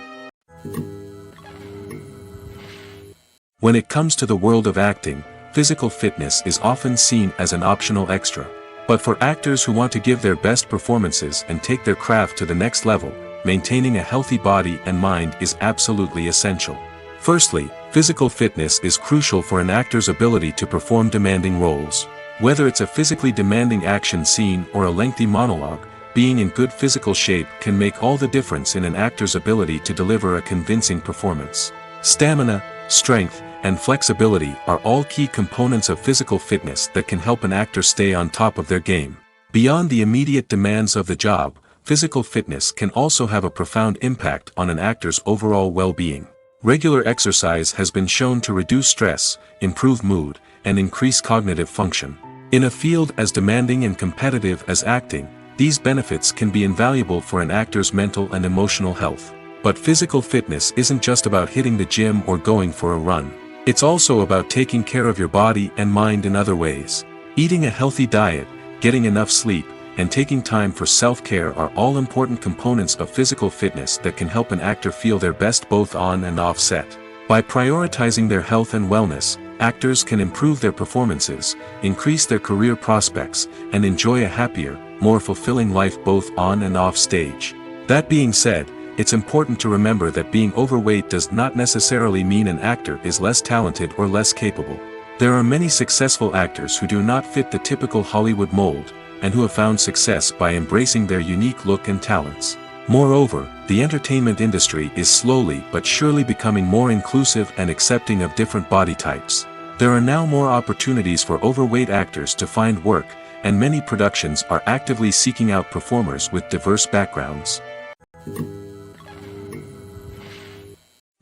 When it comes to the world of acting, physical fitness is often seen as an optional extra. But for actors who want to give their best performances and take their craft to the next level, maintaining a healthy body and mind is absolutely essential. Firstly, physical fitness is crucial for an actor's ability to perform demanding roles. Whether it's a physically demanding action scene or a lengthy monologue, being in good physical shape can make all the difference in an actor's ability to deliver a convincing performance. Stamina, strength, and flexibility are all key components of physical fitness that can help an actor stay on top of their game. Beyond the immediate demands of the job, physical fitness can also have a profound impact on an actor's overall well-being. Regular exercise has been shown to reduce stress, improve mood, and increase cognitive function. In a field as demanding and competitive as acting, these benefits can be invaluable for an actor's mental and emotional health. But physical fitness isn't just about hitting the gym or going for a run. It's also about taking care of your body and mind in other ways. Eating a healthy diet, getting enough sleep, and taking time for self-care are all important components of physical fitness that can help an actor feel their best both on and off set. By prioritizing their health and wellness, actors can improve their performances, increase their career prospects, and enjoy a happier, more fulfilling life both on and off stage. That being said, it's important to remember that being overweight does not necessarily mean an actor is less talented or less capable. There are many successful actors who do not fit the typical Hollywood mold, and who have found success by embracing their unique look and talents. Moreover, the entertainment industry is slowly but surely becoming more inclusive and accepting of different body types. There are now more opportunities for overweight actors to find work, and many productions are actively seeking out performers with diverse backgrounds.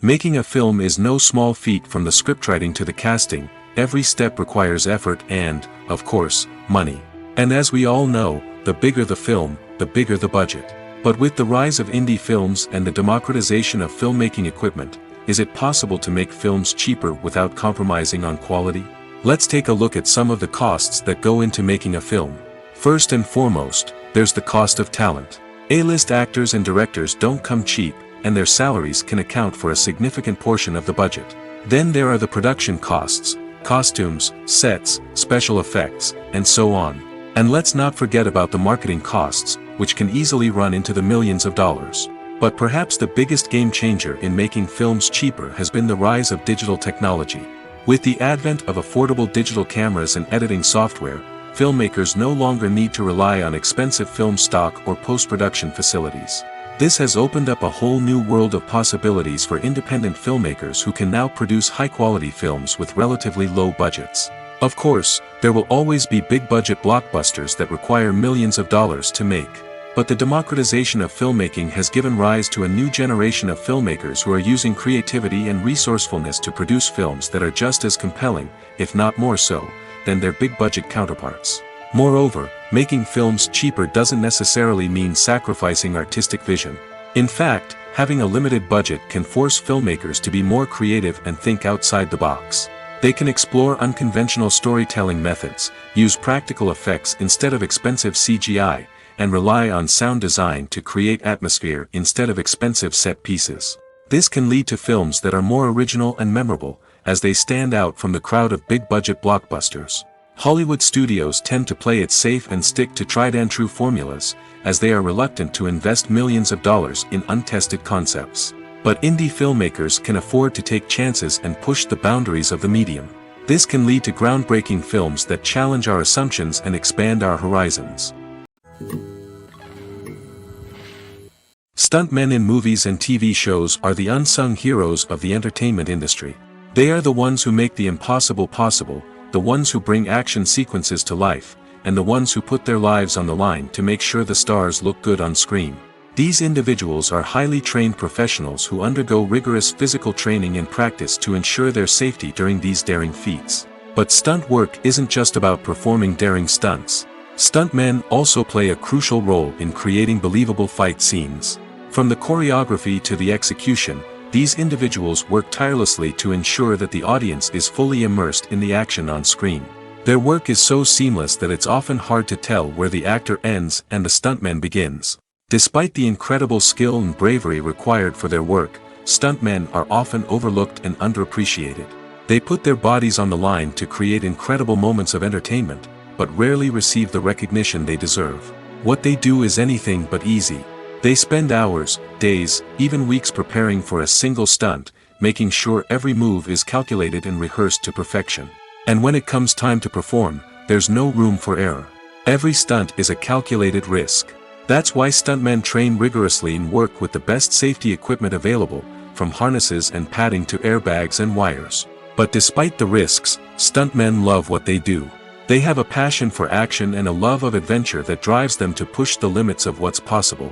Making a film is no small feat. From the scriptwriting to the casting, every step requires effort and, of course, money. And as we all know, the bigger the film, the bigger the budget. But with the rise of indie films and the democratization of filmmaking equipment, is it possible to make films cheaper without compromising on quality? Let's take a look at some of the costs that go into making a film. First and foremost, there's the cost of talent. A-list actors and directors don't come cheap, and their salaries can account for a significant portion of the budget. Then there are the production costs, costumes, sets, special effects, and so on. And let's not forget about the marketing costs, which can easily run into the millions of dollars. But perhaps the biggest game changer in making films cheaper has been the rise of digital technology. With the advent of affordable digital cameras and editing software, filmmakers no longer need to rely on expensive film stock or post-production facilities. This has opened up a whole new world of possibilities for independent filmmakers who can now produce high-quality films with relatively low budgets. Of course, there will always be big-budget blockbusters that require millions of dollars to make. But the democratization of filmmaking has given rise to a new generation of filmmakers who are using creativity and resourcefulness to produce films that are just as compelling, if not more so, than their big-budget counterparts. Moreover, making films cheaper doesn't necessarily mean sacrificing artistic vision. In fact, having a limited budget can force filmmakers to be more creative and think outside the box. They can explore unconventional storytelling methods, use practical effects instead of expensive CGI, and rely on sound design to create atmosphere instead of expensive set pieces. This can lead to films that are more original and memorable, as they stand out from the crowd of big-budget blockbusters. Hollywood studios tend to play it safe and stick to tried-and-true formulas, as they are reluctant to invest millions of dollars in untested concepts. But indie filmmakers can afford to take chances and push the boundaries of the medium. This can lead to groundbreaking films that challenge our assumptions and expand our horizons. Stuntmen in movies and TV shows are the unsung heroes of the entertainment industry. They are the ones who make the impossible possible, the ones who bring action sequences to life, and the ones who put their lives on the line to make sure the stars look good on screen. These individuals are highly trained professionals who undergo rigorous physical training and practice to ensure their safety during these daring feats. But stunt work isn't just about performing daring stunts. Stuntmen also play a crucial role in creating believable fight scenes. From the choreography to the execution, these individuals work tirelessly to ensure that the audience is fully immersed in the action on screen. Their work is so seamless that it's often hard to tell where the actor ends and the stuntman begins. Despite the incredible skill and bravery required for their work, stuntmen are often overlooked and underappreciated. They put their bodies on the line to create incredible moments of entertainment, but rarely receive the recognition they deserve. What they do is anything but easy. They spend hours, days, even weeks preparing for a single stunt, making sure every move is calculated and rehearsed to perfection. And when it comes time to perform, there's no room for error. Every stunt is a calculated risk. That's why stuntmen train rigorously and work with the best safety equipment available, from harnesses and padding to airbags and wires. But despite the risks, stuntmen love what they do. They have a passion for action and a love of adventure that drives them to push the limits of what's possible.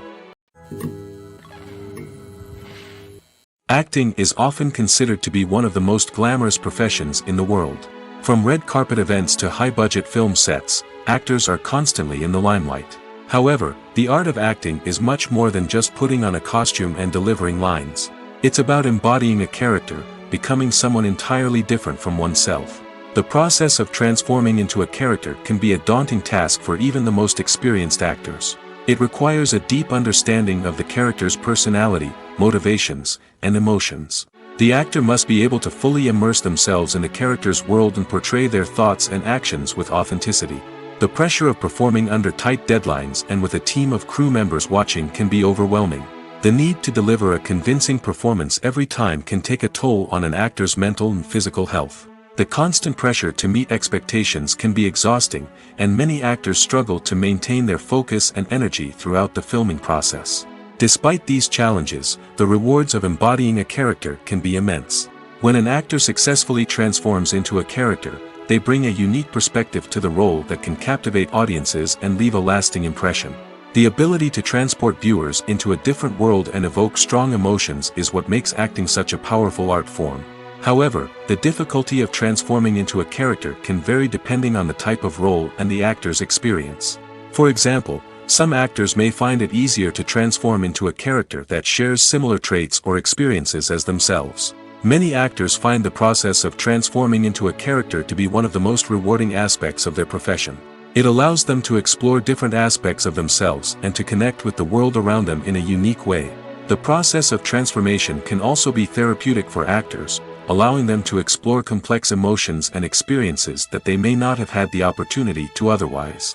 Acting is often considered to be one of the most glamorous professions in the world. From red carpet events to high-budget film sets, actors are constantly in the limelight. However, the art of acting is much more than just putting on a costume and delivering lines. It's about embodying a character, becoming someone entirely different from oneself. The process of transforming into a character can be a daunting task for even the most experienced actors. It requires a deep understanding of the character's personality, motivations, and emotions. The actor must be able to fully immerse themselves in the character's world and portray their thoughts and actions with authenticity. The pressure of performing under tight deadlines and with a team of crew members watching can be overwhelming. The need to deliver a convincing performance every time can take a toll on an actor's mental and physical health. The constant pressure to meet expectations can be exhausting, and many actors struggle to maintain their focus and energy throughout the filming process. Despite these challenges, the rewards of embodying a character can be immense. When an actor successfully transforms into a character, they bring a unique perspective to the role that can captivate audiences and leave a lasting impression. The ability to transport viewers into a different world and evoke strong emotions is what makes acting such a powerful art form. However, the difficulty of transforming into a character can vary depending on the type of role and the actor's experience. For example, some actors may find it easier to transform into a character that shares similar traits or experiences as themselves. Many actors find the process of transforming into a character to be one of the most rewarding aspects of their profession. It allows them to explore different aspects of themselves and to connect with the world around them in a unique way. The process of transformation can also be therapeutic for actors, allowing them to explore complex emotions and experiences that they may not have had the opportunity to otherwise.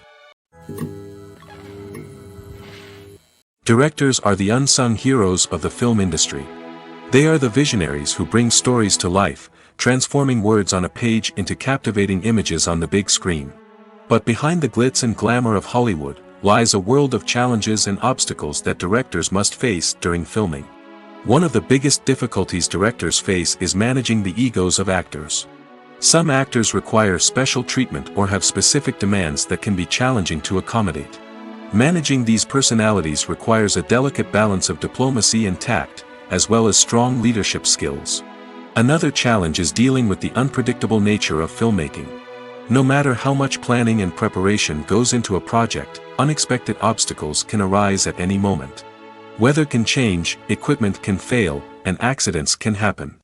Directors are the unsung heroes of the film industry. They are the visionaries who bring stories to life, transforming words on a page into captivating images on the big screen. But behind the glitz and glamour of Hollywood lies a world of challenges and obstacles that directors must face during filming. One of the biggest difficulties directors face is managing the egos of actors. Some actors require special treatment or have specific demands that can be challenging to accommodate. Managing these personalities requires a delicate balance of diplomacy and tact, as well as strong leadership skills. Another challenge is dealing with the unpredictable nature of filmmaking. No matter how much planning and preparation goes into a project, unexpected obstacles can arise at any moment. Weather can change, equipment can fail, and accidents can happen.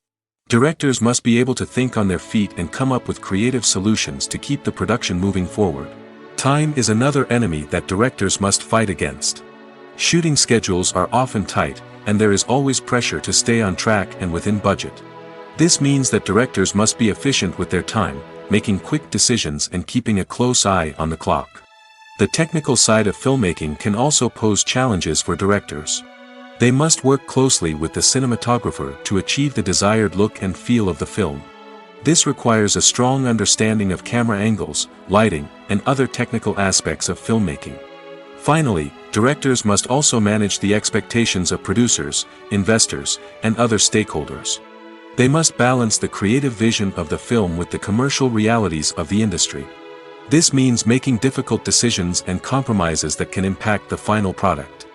Directors must be able to think on their feet and come up with creative solutions to keep the production moving forward. Time is another enemy that directors must fight against. Shooting schedules are often tight, and there is always pressure to stay on track and within budget. This means that directors must be efficient with their time, making quick decisions and keeping a close eye on the clock. The technical side of filmmaking can also pose challenges for directors. They must work closely with the cinematographer to achieve the desired look and feel of the film. This requires a strong understanding of camera angles, lighting, and other technical aspects of filmmaking. Finally, directors must also manage the expectations of producers, investors, and other stakeholders. They must balance the creative vision of the film with the commercial realities of the industry. This means making difficult decisions and compromises that can impact the final product.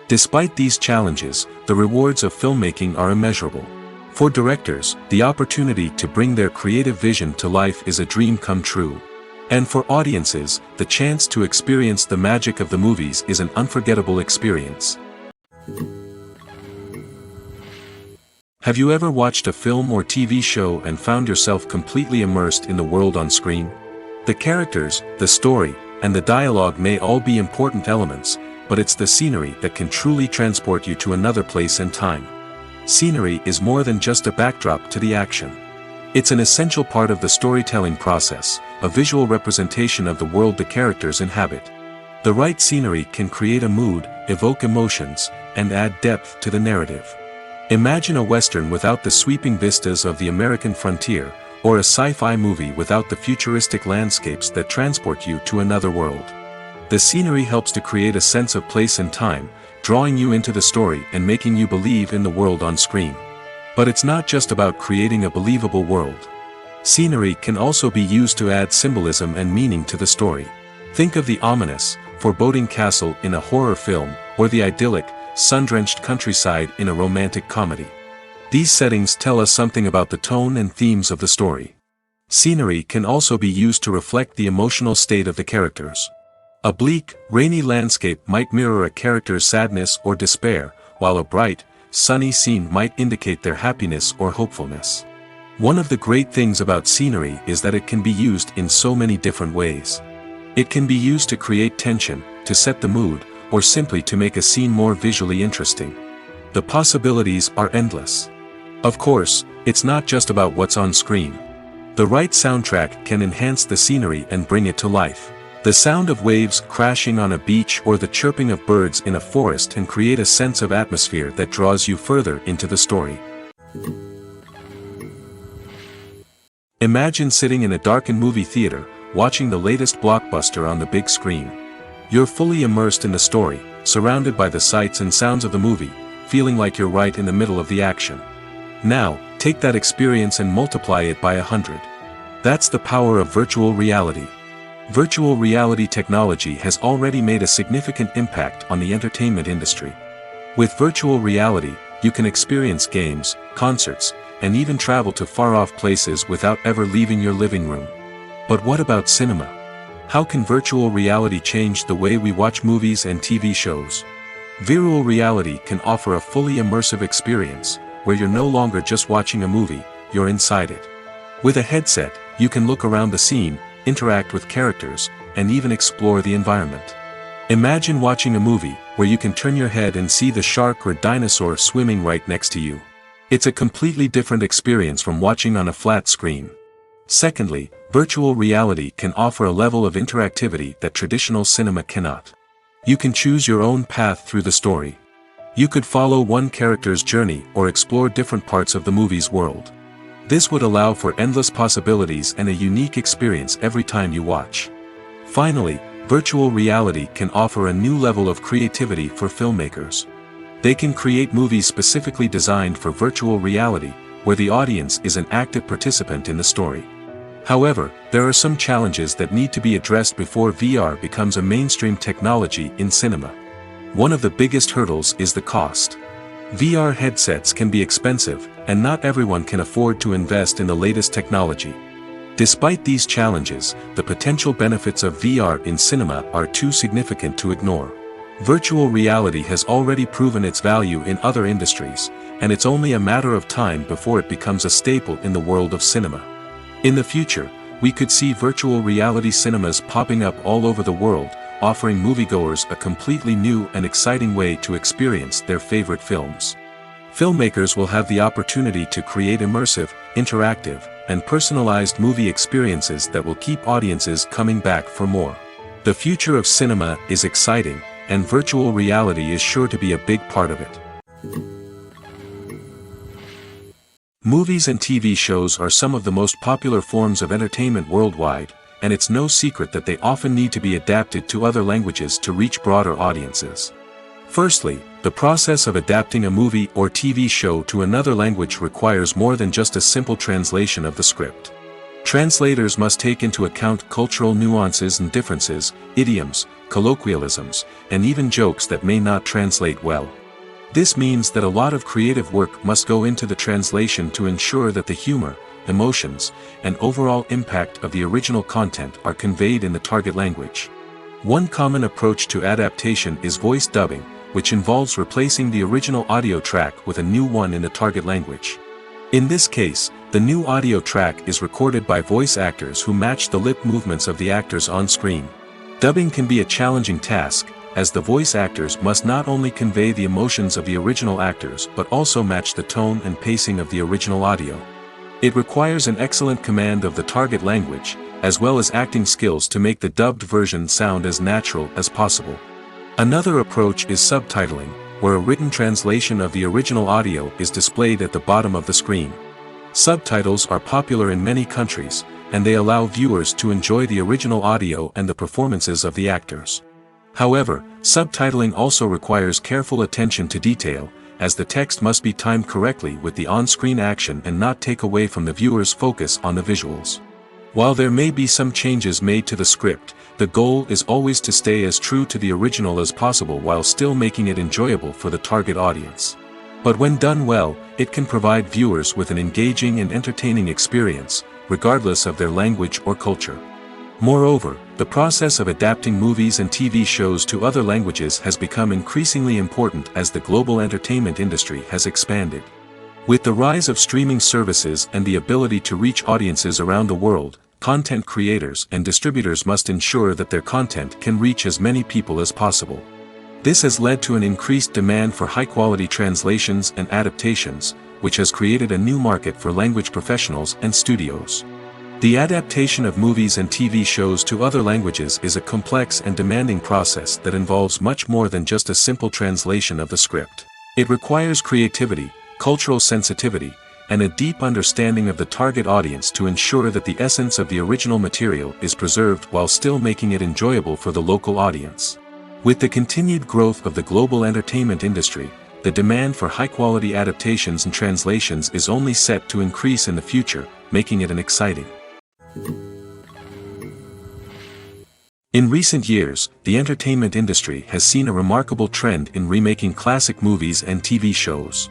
Despite these challenges, the rewards of filmmaking are immeasurable. For directors, the opportunity to bring their creative vision to life is a dream come true. And for audiences, the chance to experience the magic of the movies is an unforgettable experience. Have you ever watched a film or TV show and found yourself completely immersed in the world on screen? The characters, the story, and the dialogue may all be important elements, but it's the scenery that can truly transport you to another place and time. Scenery is more than just a backdrop to the action. It's an essential part of the storytelling process, a visual representation of the world the characters inhabit. The right scenery can create a mood, evoke emotions, and add depth to the narrative. Imagine a Western without the sweeping vistas of the American frontier, or a sci-fi movie without the futuristic landscapes that transport you to another world. The scenery helps to create a sense of place and time, drawing you into the story and making you believe in the world on screen. But it's not just about creating a believable world. Scenery can also be used to add symbolism and meaning to the story. Think of the ominous, foreboding castle in a horror film, or the idyllic, sun-drenched countryside in a romantic comedy. These settings tell us something about the tone and themes of the story. Scenery can also be used to reflect the emotional state of the characters. A bleak, rainy landscape might mirror a character's sadness or despair, while a bright, sunny scene might indicate their happiness or hopefulness. One of the great things about scenery is that it can be used in so many different ways. It can be used to create tension, to set the mood, or simply to make a scene more visually interesting. The possibilities are endless. Of course, it's not just about what's on screen. The right soundtrack can enhance the scenery and bring it to life. The sound of waves crashing on a beach or the chirping of birds in a forest can create a sense of atmosphere that draws you further into the story. Imagine sitting in a darkened movie theater, watching the latest blockbuster on the big screen. You're fully immersed in the story, surrounded by the sights and sounds of the movie, feeling like you're right in the middle of the action. Now, take that experience and multiply it by 100. That's the power of virtual reality. Virtual reality technology has already made a significant impact on the entertainment industry. With virtual reality, you can experience games, concerts, and even travel to far-off places without ever leaving your living room. But what about cinema? How can virtual reality change the way we watch movies and TV shows? Virtual reality can offer a fully immersive experience, where you're no longer just watching a movie, you're inside it. With a headset, you can look around the scene, interact with characters, and even explore the environment. Imagine watching a movie where you can turn your head and see the shark or dinosaur swimming right next to you. It's a completely different experience from watching on a flat screen. Secondly, virtual reality can offer a level of interactivity that traditional cinema cannot. You can choose your own path through the story. You could follow one character's journey or explore different parts of the movie's world. This would allow for endless possibilities and a unique experience every time you watch. Finally, virtual reality can offer a new level of creativity for filmmakers. They can create movies specifically designed for virtual reality, where the audience is an active participant in the story. However, there are some challenges that need to be addressed before VR becomes a mainstream technology in cinema. One of the biggest hurdles is the cost. VR headsets can be expensive, and not everyone can afford to invest in the latest technology. Despite these challenges, the potential benefits of VR in cinema are too significant to ignore. Virtual reality has already proven its value in other industries, and it's only a matter of time before it becomes a staple in the world of cinema. In the future, we could see virtual reality cinemas popping up all over the world, offering moviegoers a completely new and exciting way to experience their favorite films. Filmmakers will have the opportunity to create immersive, interactive, and personalized movie experiences that will keep audiences coming back for more. The future of cinema is exciting, and virtual reality is sure to be a big part of it. Movies and TV shows are some of the most popular forms of entertainment worldwide, and it's no secret that they often need to be adapted to other languages to reach broader audiences. Firstly, the process of adapting a movie or TV show to another language requires more than just a simple translation of the script. Translators must take into account cultural nuances and differences, idioms, colloquialisms, and even jokes that may not translate well. This means that a lot of creative work must go into the translation to ensure that the humor, emotions, and overall impact of the original content are conveyed in the target language. One common approach to adaptation is voice dubbing, which involves replacing the original audio track with a new one in the target language. In this case, the new audio track is recorded by voice actors who match the lip movements of the actors on screen. Dubbing can be a challenging task, as the voice actors must not only convey the emotions of the original actors but also match the tone and pacing of the original audio. It requires an excellent command of the target language, as well as acting skills to make the dubbed version sound as natural as possible. Another approach is subtitling, where a written translation of the original audio is displayed at the bottom of the screen. Subtitles are popular in many countries, and they allow viewers to enjoy the original audio and the performances of the actors. However, subtitling also requires careful attention to detail, as the text must be timed correctly with the on-screen action and not take away from the viewer's focus on the visuals. While there may be some changes made to the script, the goal is always to stay as true to the original as possible while still making it enjoyable for the target audience. But when done well, it can provide viewers with an engaging and entertaining experience, regardless of their language or culture. Moreover, the process of adapting movies and TV shows to other languages has become increasingly important as the global entertainment industry has expanded. With the rise of streaming services and the ability to reach audiences around the world, content creators and distributors must ensure that their content can reach as many people as possible. This has led to an increased demand for high-quality translations and adaptations, which has created a new market for language professionals and studios. The adaptation of movies and TV shows to other languages is a complex and demanding process that involves much more than just a simple translation of the script. It requires creativity, cultural sensitivity, and a deep understanding of the target audience to ensure that the essence of the original material is preserved while still making it enjoyable for the local audience. With the continued growth of the global entertainment industry, the demand for high-quality adaptations and translations is only set to increase in the future, making it an exciting. In recent years, the entertainment industry has seen a remarkable trend in remaking classic movies and TV shows.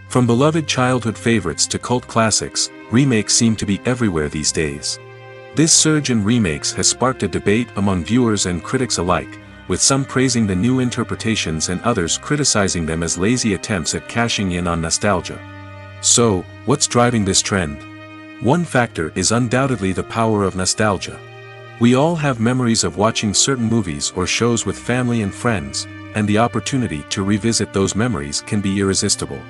From beloved childhood favorites to cult classics, remakes seem to be everywhere these days. This surge in remakes has sparked a debate among viewers and critics alike, with some praising the new interpretations and others criticizing them as lazy attempts at cashing in on nostalgia. So, what's driving this trend? One factor is undoubtedly the power of nostalgia. We all have memories of watching certain movies or shows with family and friends, and the opportunity to revisit those memories can be irresistible.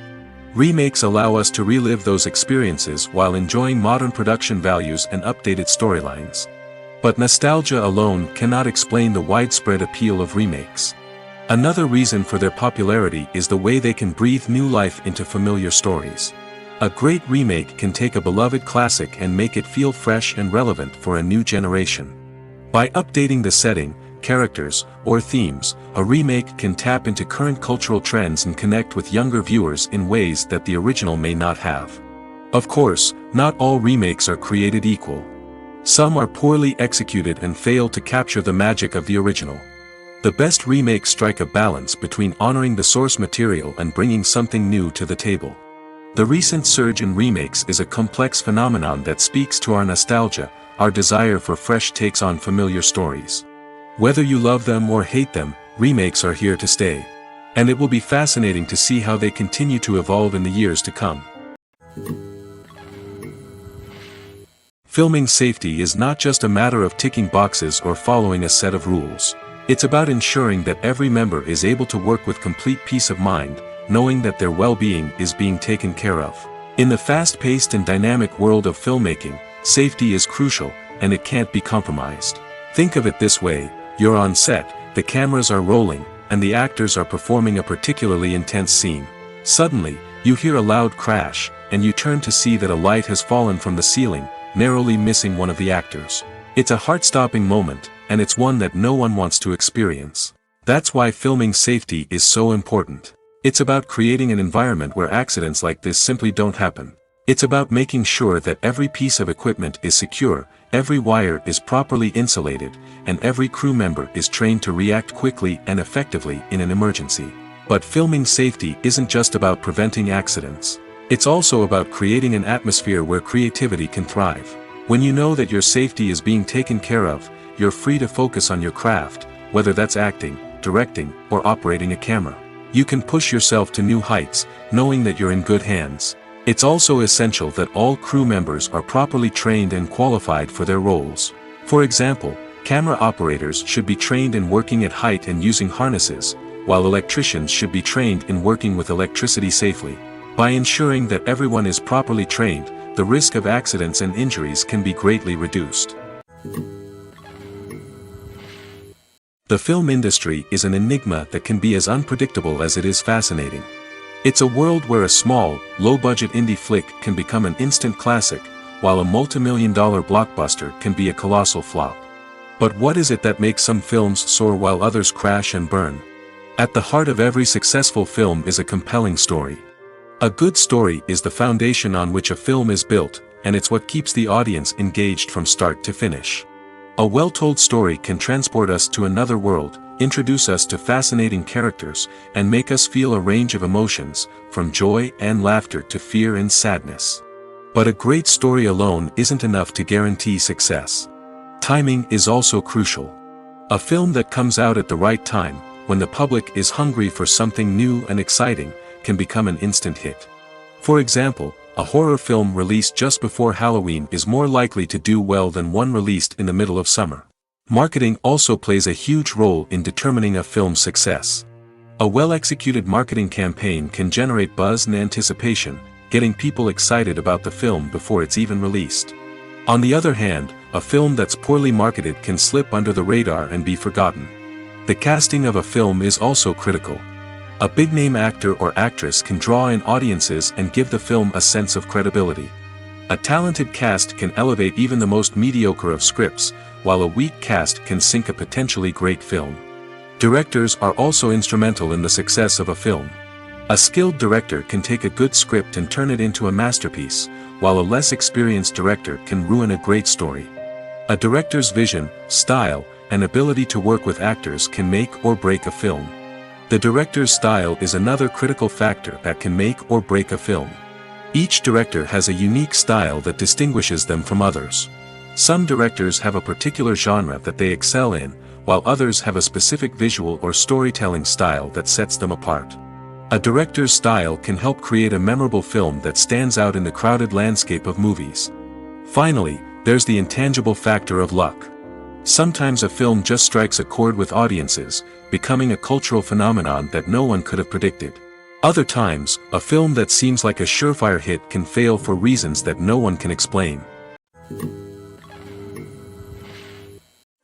Remakes allow us to relive those experiences while enjoying modern production values and updated storylines. But nostalgia alone cannot explain the widespread appeal of remakes. Another reason for their popularity is the way they can breathe new life into familiar stories. A great remake can take a beloved classic and make it feel fresh and relevant for a new generation. By updating the setting, characters, or themes, a remake can tap into current cultural trends and connect with younger viewers in ways that the original may not have. Of course, not all remakes are created equal. Some are poorly executed and fail to capture the magic of the original. The best remakes strike a balance between honoring the source material and bringing something new to the table. The recent surge in remakes is a complex phenomenon that speaks to our nostalgia, our desire for fresh takes on familiar stories. Whether you love them or hate them, remakes are here to stay. And it will be fascinating to see how they continue to evolve in the years to come. Filming safety is not just a matter of ticking boxes or following a set of rules. It's about ensuring that every member is able to work with complete peace of mind, knowing that their well-being is being taken care of. In the fast-paced and dynamic world of filmmaking, safety is crucial, and it can't be compromised. Think of it this way: you're on set, the cameras are rolling, and the actors are performing a particularly intense scene. Suddenly, you hear a loud crash, and you turn to see that a light has fallen from the ceiling, narrowly missing one of the actors. It's a heart-stopping moment, and it's one that no one wants to experience. That's why filming safety is so important. It's about creating an environment where accidents like this simply don't happen. It's about making sure that every piece of equipment is secure, every wire is properly insulated, and every crew member is trained to react quickly and effectively in an emergency. But filming safety isn't just about preventing accidents. It's also about creating an atmosphere where creativity can thrive. When you know that your safety is being taken care of, you're free to focus on your craft, whether that's acting, directing, or operating a camera. You can push yourself to new heights, knowing that you're in good hands. It's also essential that all crew members are properly trained and qualified for their roles. For example, camera operators should be trained in working at height and using harnesses, while electricians should be trained in working with electricity safely. By ensuring that everyone is properly trained, the risk of accidents and injuries can be greatly reduced. The film industry is an enigma that can be as unpredictable as it is fascinating. It's a world where a small, low-budget indie flick can become an instant classic, while a multi-million-dollar blockbuster can be a colossal flop. But what is it that makes some films soar while others crash and burn? At the heart of every successful film is a compelling story. A good story is the foundation on which a film is built, and it's what keeps the audience engaged from start to finish. A well-told story can transport us to another world, introduce us to fascinating characters, and make us feel a range of emotions, from joy and laughter to fear and sadness. But a great story alone isn't enough to guarantee success. Timing is also crucial. A film that comes out at the right time, when the public is hungry for something new and exciting, can become an instant hit. For example, a horror film released just before Halloween is more likely to do well than one released in the middle of summer. Marketing also plays a huge role in determining a film's success. A well-executed marketing campaign can generate buzz and anticipation, getting people excited about the film before it's even released. On the other hand, a film that's poorly marketed can slip under the radar and be forgotten. The casting of a film is also critical. A big-name actor or actress can draw in audiences and give the film a sense of credibility. A talented cast can elevate even the most mediocre of scripts, while a weak cast can sink a potentially great film. Directors are also instrumental in the success of a film. A skilled director can take a good script and turn it into a masterpiece, while a less experienced director can ruin a great story. A director's vision, style, and ability to work with actors can make or break a film. The director's style is another critical factor that can make or break a film. Each director has a unique style that distinguishes them from others. Some directors have a particular genre that they excel in, while others have a specific visual or storytelling style that sets them apart. A director's style can help create a memorable film that stands out in the crowded landscape of movies. Finally, there's the intangible factor of luck. Sometimes a film just strikes a chord with audiences, becoming a cultural phenomenon that no one could have predicted. Other times, a film that seems like a surefire hit can fail for reasons that no one can explain.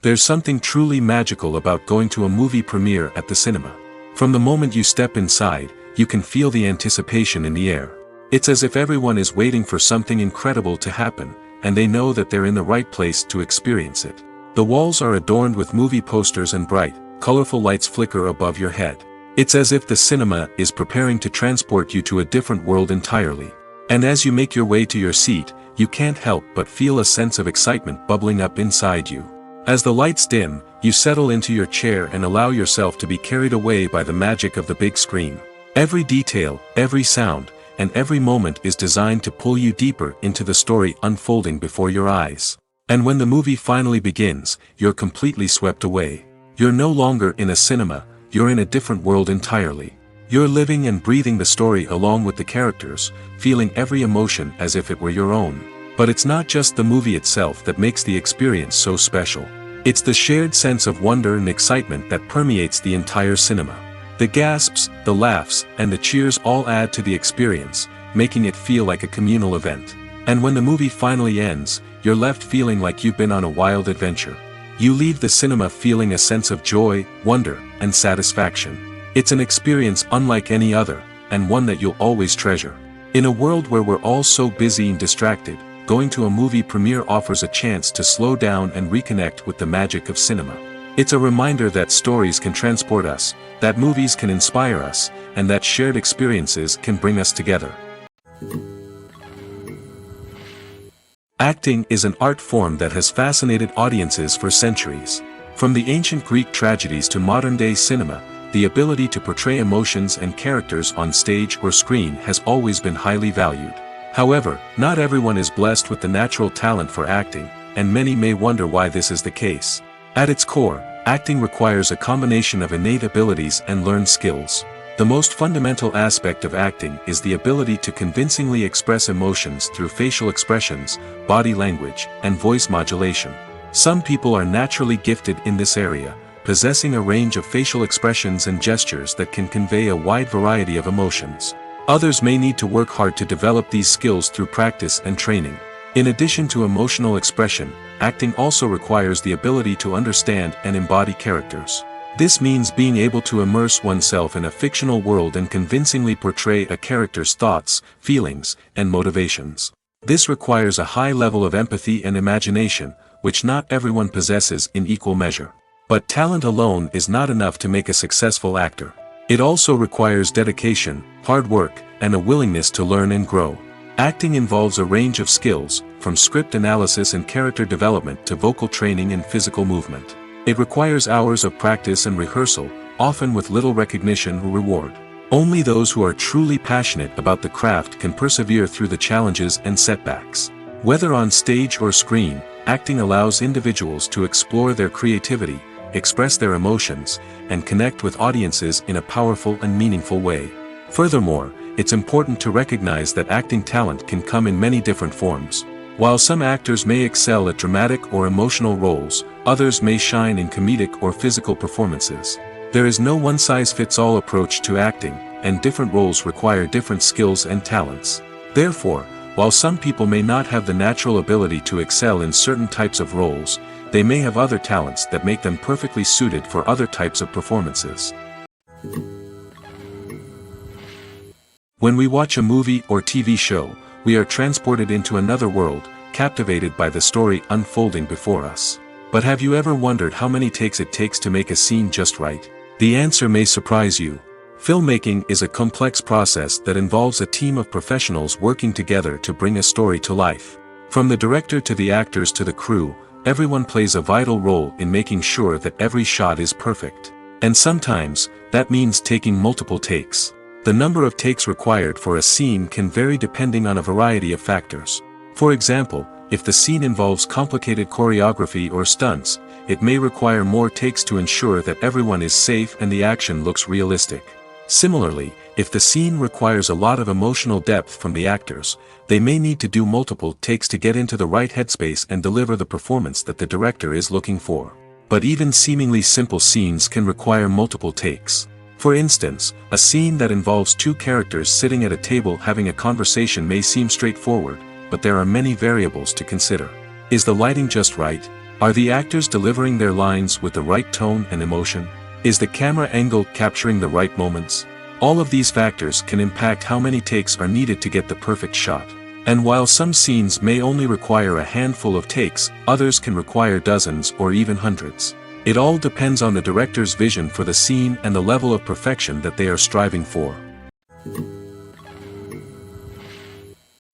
There's something truly magical about going to a movie premiere at the cinema. From the moment you step inside, you can feel the anticipation in the air. It's as if everyone is waiting for something incredible to happen, and they know that they're in the right place to experience it. The walls are adorned with movie posters and bright, colorful lights flicker above your head. It's as if the cinema is preparing to transport you to a different world entirely. And as you make your way to your seat, you can't help but feel a sense of excitement bubbling up inside you. As the lights dim, you settle into your chair and allow yourself to be carried away by the magic of the big screen. Every detail, every sound, and every moment is designed to pull you deeper into the story unfolding before your eyes. And when the movie finally begins, you're completely swept away. You're no longer in a cinema, you're in a different world entirely. You're living and breathing the story along with the characters, feeling every emotion as if it were your own. But it's not just the movie itself that makes the experience so special. It's the shared sense of wonder and excitement that permeates the entire cinema. The gasps, the laughs, and the cheers all add to the experience, making it feel like a communal event. And when the movie finally ends, you're left feeling like you've been on a wild adventure. You leave the cinema feeling a sense of joy, wonder, and satisfaction. It's an experience unlike any other, and one that you'll always treasure. In a world where we're all so busy and distracted, going to a movie premiere offers a chance to slow down and reconnect with the magic of cinema. It's a reminder that stories can transport us, that movies can inspire us, and that shared experiences can bring us together. Acting is an art form that has fascinated audiences for centuries. From the ancient Greek tragedies to modern-day cinema, the ability to portray emotions and characters on stage or screen has always been highly valued. However, not everyone is blessed with the natural talent for acting, and many may wonder why this is the case. At its core, acting requires a combination of innate abilities and learned skills. The most fundamental aspect of acting is the ability to convincingly express emotions through facial expressions, body language, and voice modulation. Some people are naturally gifted in this area, possessing a range of facial expressions and gestures that can convey a wide variety of emotions. Others may need to work hard to develop these skills through practice and training. In addition to emotional expression, acting also requires the ability to understand and embody characters. This means being able to immerse oneself in a fictional world and convincingly portray a character's thoughts, feelings, and motivations. This requires a high level of empathy and imagination, which not everyone possesses in equal measure. But talent alone is not enough to make a successful actor. It also requires dedication, hard work, and a willingness to learn and grow. Acting involves a range of skills, from script analysis and character development to vocal training and physical movement. It requires hours of practice and rehearsal, often with little recognition or reward. Only those who are truly passionate about the craft can persevere through the challenges and setbacks. Whether on stage or screen, acting allows individuals to explore their creativity, express their emotions, and connect with audiences in a powerful and meaningful way. Furthermore, it's important to recognize that acting talent can come in many different forms. While some actors may excel at dramatic or emotional roles, others may shine in comedic or physical performances. There is no one-size-fits-all approach to acting, and different roles require different skills and talents. Therefore, while some people may not have the natural ability to excel in certain types of roles, they may have other talents that make them perfectly suited for other types of performances. When we watch a movie or TV show, we are transported into another world, captivated by the story unfolding before us. But have you ever wondered how many takes it takes to make a scene just right? The answer may surprise you. Filmmaking is a complex process that involves a team of professionals working together to bring a story to life. From the director to the actors to the crew, everyone plays a vital role in making sure that every shot is perfect. And sometimes, that means taking multiple takes. The number of takes required for a scene can vary depending on a variety of factors. For example, if the scene involves complicated choreography or stunts, it may require more takes to ensure that everyone is safe and the action looks realistic. Similarly, if the scene requires a lot of emotional depth from the actors, they may need to do multiple takes to get into the right headspace and deliver the performance that the director is looking for. But even seemingly simple scenes can require multiple takes. For instance, a scene that involves two characters sitting at a table having a conversation may seem straightforward, but there are many variables to consider. Is the lighting just right? Are the actors delivering their lines with the right tone and emotion? Is the camera angle capturing the right moments? All of these factors can impact how many takes are needed to get the perfect shot. And while some scenes may only require a handful of takes, others can require dozens or even hundreds. It all depends on the director's vision for the scene and the level of perfection that they are striving for.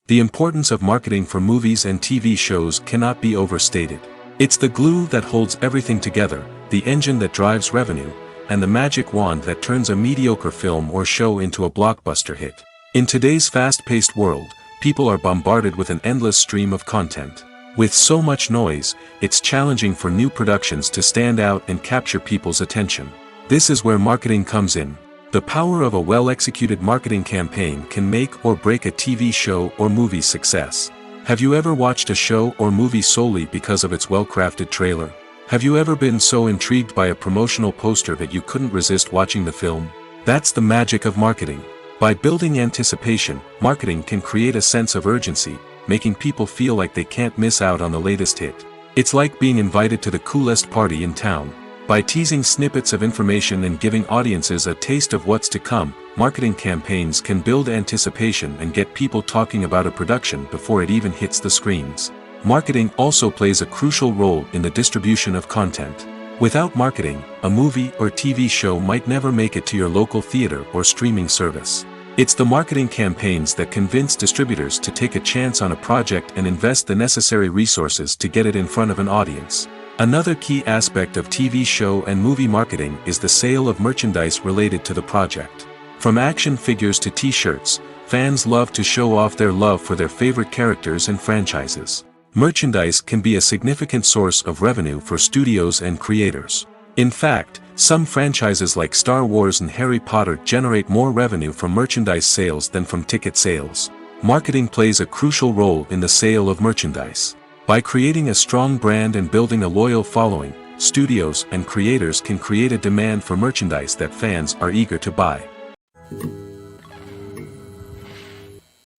The importance of marketing for movies and TV shows cannot be overstated. It's the glue that holds everything together, the engine that drives revenue, and the magic wand that turns a mediocre film or show into a blockbuster hit. In today's fast-paced world, people are bombarded with an endless stream of content. With so much noise, it's challenging for new productions to stand out and capture people's attention. This is where marketing comes in. The power of a well-executed marketing campaign can make or break a TV show or movie's success. Have you ever watched a show or movie solely because of its well-crafted trailer? Have you ever been so intrigued by a promotional poster that you couldn't resist watching the film? That's the magic of marketing. By building anticipation, marketing can create a sense of urgency, making people feel like they can't miss out on the latest hit. It's like being invited to the coolest party in town. By teasing snippets of information and giving audiences a taste of what's to come, marketing campaigns can build anticipation and get people talking about a production before it even hits the screens. Marketing also plays a crucial role in the distribution of content. Without marketing, a movie or TV show might never make it to your local theater or streaming service. It's the marketing campaigns that convince distributors to take a chance on a project and invest the necessary resources to get it in front of an audience. Another key aspect of TV show and movie marketing is the sale of merchandise related to the project. From action figures to t-shirts, fans love to show off their love for their favorite characters and franchises. Merchandise can be a significant source of revenue for studios and creators. In fact, some franchises like Star Wars and Harry Potter generate more revenue from merchandise sales than from ticket sales. Marketing plays a crucial role in the sale of merchandise. By creating a strong brand and building a loyal following, studios and creators can create a demand for merchandise that fans are eager to buy.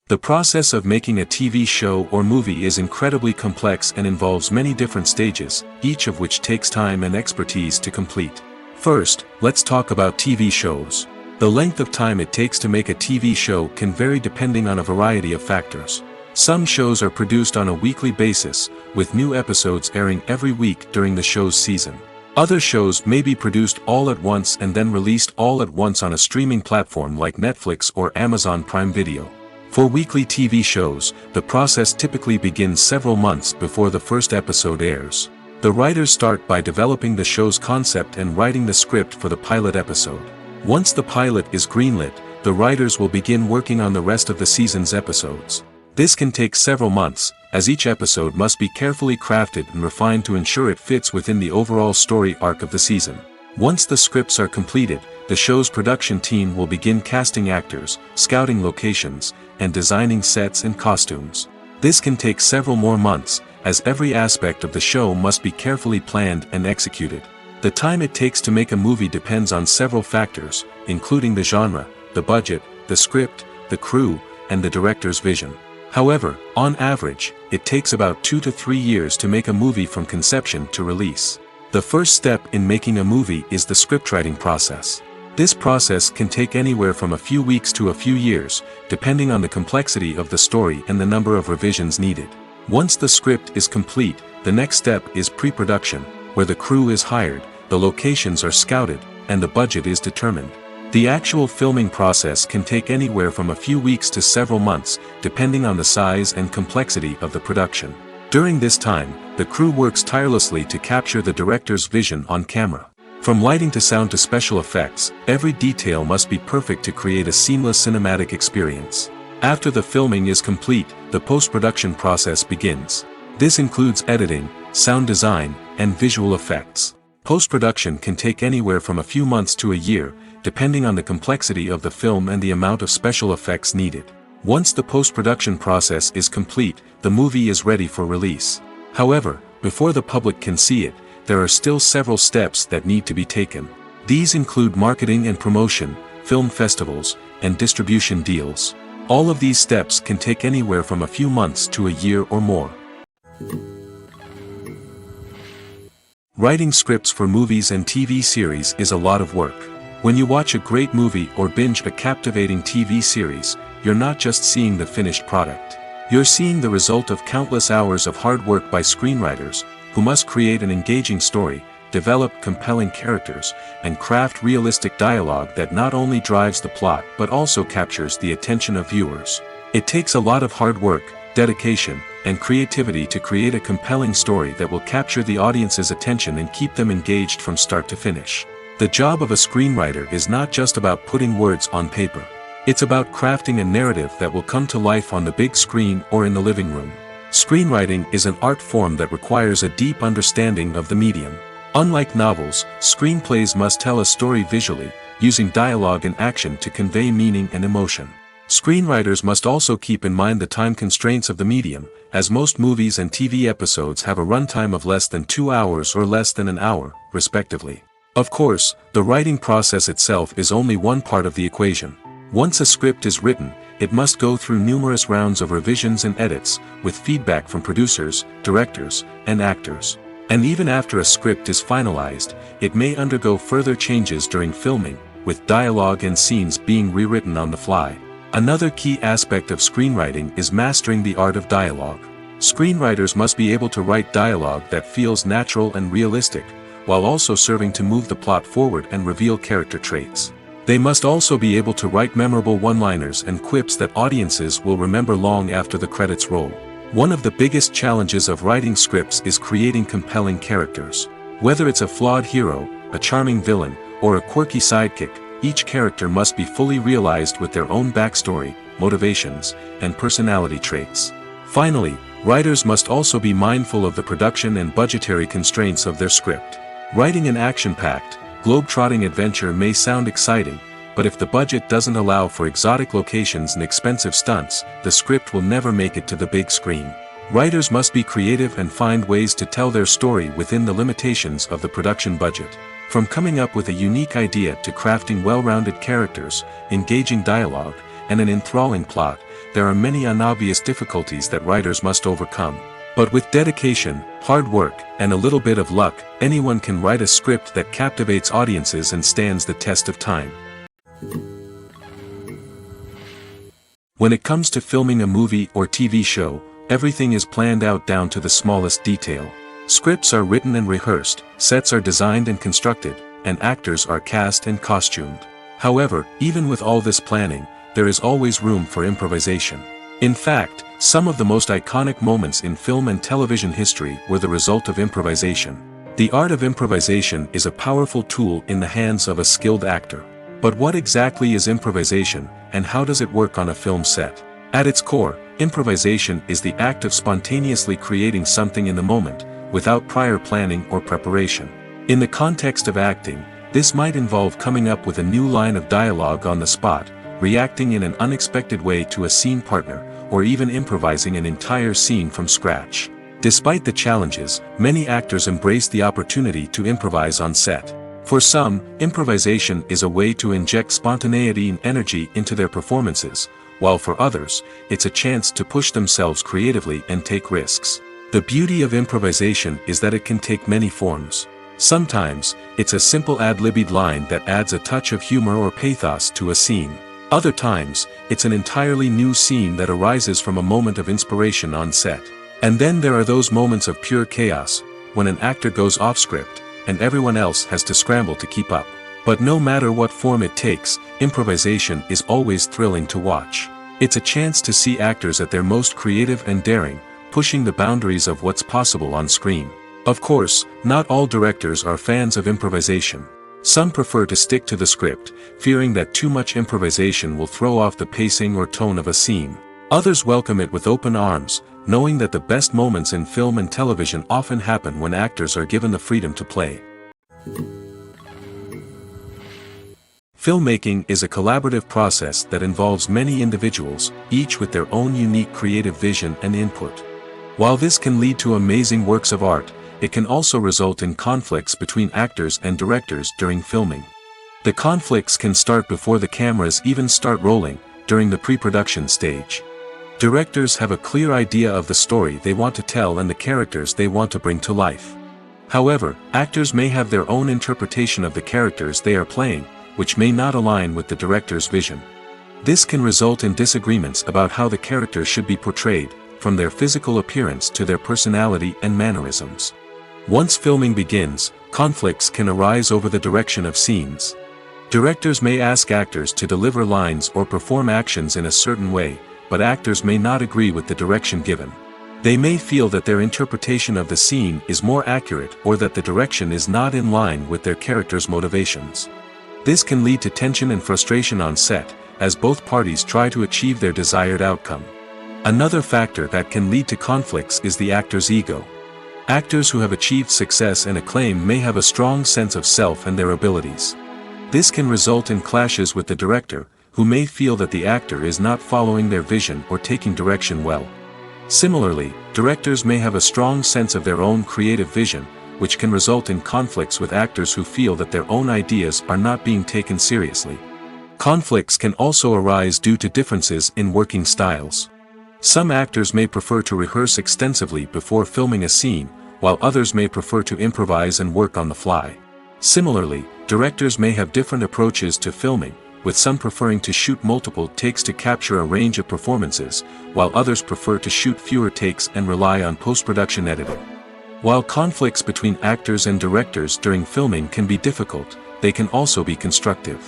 The process of making a TV show or movie is incredibly complex and involves many different stages, each of which takes time and expertise to complete. First, let's talk about TV shows. The length of time it takes to make a TV show can vary depending on a variety of factors. Some shows are produced on a weekly basis, with new episodes airing every week during the show's season. Other shows may be produced all at once and then released all at once on a streaming platform like Netflix or Amazon Prime Video. For weekly TV shows, the process typically begins several months before the first episode airs. The writers start by developing the show's concept and writing the script for the pilot episode. Once the pilot is greenlit, the writers will begin working on the rest of the season's episodes. This can take several months, as each episode must be carefully crafted and refined to ensure it fits within the overall story arc of the season. Once the scripts are completed, the show's production team will begin casting actors, scouting locations, and designing sets and costumes. This can take several more months, as every aspect of the show must be carefully planned and executed. The time it takes to make a movie depends on several factors, including the genre, the budget, the script, the crew, and the director's vision. However, on average, it takes about 2 to 3 years to make a movie from conception to release. The first step in making a movie is the scriptwriting process. This process can take anywhere from a few weeks to a few years, depending on the complexity of the story and the number of revisions needed. Once the script is complete, the next step is pre-production, where the crew is hired, the locations are scouted, and the budget is determined. The actual filming process can take anywhere from a few weeks to several months, depending on the size and complexity of the production. During this time, the crew works tirelessly to capture the director's vision on camera. From lighting to sound to special effects, every detail must be perfect to create a seamless cinematic experience. After the filming is complete, the post-production process begins. This includes editing, sound design, and visual effects. Post-production can take anywhere from a few months to a year, depending on the complexity of the film and the amount of special effects needed. Once the post-production process is complete, the movie is ready for release. However, before the public can see it, there are still several steps that need to be taken. These include marketing and promotion, film festivals, and distribution deals. All of these steps can take anywhere from a few months to a year or more. Writing scripts for movies and TV series is a lot of work. When you watch a great movie or binge a captivating TV series, you're not just seeing the finished product. You're seeing the result of countless hours of hard work by screenwriters, who must create an engaging story, develop compelling characters, and craft realistic dialogue that not only drives the plot but also captures the attention of viewers. It takes a lot of hard work, dedication, and creativity to create a compelling story that will capture the audience's attention and keep them engaged from start to finish. The job of a screenwriter is not just about putting words on paper. It's about crafting a narrative that will come to life on the big screen or in the living room. Screenwriting is an art form that requires a deep understanding of the medium. Unlike novels, screenplays must tell a story visually, using dialogue and action to convey meaning and emotion. Screenwriters must also keep in mind the time constraints of the medium, as most movies and TV episodes have a runtime of less than 2 hours or less than an hour, respectively. Of course, the writing process itself is only one part of the equation. Once a script is written, it must go through numerous rounds of revisions and edits, with feedback from producers, directors, and actors. And even after a script is finalized, it may undergo further changes during filming, with dialogue and scenes being rewritten on the fly. Another key aspect of screenwriting is mastering the art of dialogue. Screenwriters must be able to write dialogue that feels natural and realistic, while also serving to move the plot forward and reveal character traits. They must also be able to write memorable one-liners and quips that audiences will remember long after the credits roll. One of the biggest challenges of writing scripts is creating compelling characters. Whether it's a flawed hero, a charming villain, or a quirky sidekick, each character must be fully realized with their own backstory, motivations, and personality traits. Finally, writers must also be mindful of the production and budgetary constraints of their script. Writing an action-packed, globe-trotting adventure may sound exciting, but if the budget doesn't allow for exotic locations and expensive stunts, the script will never make it to the big screen. Writers must be creative and find ways to tell their story within the limitations of the production budget. From coming up with a unique idea to crafting well-rounded characters, engaging dialogue, and an enthralling plot, there are many unobvious difficulties that writers must overcome. But with dedication, hard work, and a little bit of luck, anyone can write a script that captivates audiences and stands the test of time. When it comes to filming a movie or TV show, everything is planned out down to the smallest detail. Scripts are written and rehearsed, sets are designed and constructed, and actors are cast and costumed. However, even with all this planning, there is always room for improvisation. In fact, some of the most iconic moments in film and television history were the result of improvisation. The art of improvisation is a powerful tool in the hands of a skilled actor. But what exactly is improvisation, and how does it work on a film set? At its core, improvisation is the act of spontaneously creating something in the moment, without prior planning or preparation. In the context of acting, this might involve coming up with a new line of dialogue on the spot, reacting in an unexpected way to a scene partner, or even improvising an entire scene from scratch. Despite the challenges, many actors embrace the opportunity to improvise on set. For some, improvisation is a way to inject spontaneity and energy into their performances, while for others, it's a chance to push themselves creatively and take risks. The beauty of improvisation is that it can take many forms. Sometimes, it's a simple ad-libbed line that adds a touch of humor or pathos to a scene. Other times, it's an entirely new scene that arises from a moment of inspiration on set. And then there are those moments of pure chaos, when an actor goes off script, and everyone else has to scramble to keep up. But no matter what form it takes, improvisation is always thrilling to watch. It's a chance to see actors at their most creative and daring, pushing the boundaries of what's possible on screen. Of course, not all directors are fans of improvisation. Some prefer to stick to the script, fearing that too much improvisation will throw off the pacing or tone of a scene. Others welcome it with open arms, knowing that the best moments in film and television often happen when actors are given the freedom to play. Filmmaking is a collaborative process that involves many individuals, each with their own unique creative vision and input. While this can lead to amazing works of art, it can also result in conflicts between actors and directors during filming. The conflicts can start before the cameras even start rolling, during the pre-production stage. Directors have a clear idea of the story they want to tell and the characters they want to bring to life. However, actors may have their own interpretation of the characters they are playing, which may not align with the director's vision. This can result in disagreements about how the characters should be portrayed, from their physical appearance to their personality and mannerisms. Once filming begins, conflicts can arise over the direction of scenes. Directors may ask actors to deliver lines or perform actions in a certain way, but actors may not agree with the direction given. They may feel that their interpretation of the scene is more accurate or that the direction is not in line with their character's motivations. This can lead to tension and frustration on set, as both parties try to achieve their desired outcome. Another factor that can lead to conflicts is the actor's ego. Actors who have achieved success and acclaim may have a strong sense of self and their abilities. This can result in clashes with the director, who may feel that the actor is not following their vision or taking direction well. Similarly, directors may have a strong sense of their own creative vision, which can result in conflicts with actors who feel that their own ideas are not being taken seriously. Conflicts can also arise due to differences in working styles. Some actors may prefer to rehearse extensively before filming a scene, while others may prefer to improvise and work on the fly. Similarly, directors may have different approaches to filming, with some preferring to shoot multiple takes to capture a range of performances, while others prefer to shoot fewer takes and rely on post-production editing. While conflicts between actors and directors during filming can be difficult, they can also be constructive.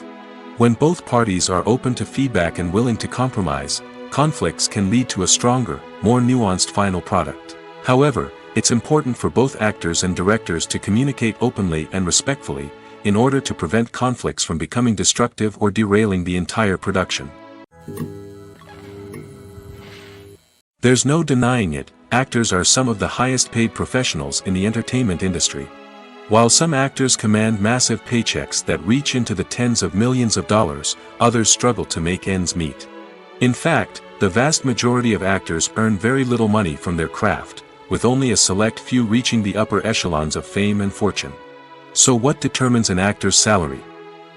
When both parties are open to feedback and willing to compromise, conflicts can lead to a stronger, more nuanced final product. However, it's important for both actors and directors to communicate openly and respectfully, in order to prevent conflicts from becoming destructive or derailing the entire production. There's no denying it, actors are some of the highest paid professionals in the entertainment industry. While some actors command massive paychecks that reach into the tens of millions of dollars, others struggle to make ends meet. In fact, the vast majority of actors earn very little money from their craft, with only a select few reaching the upper echelons of fame and fortune. So what determines an actor's salary?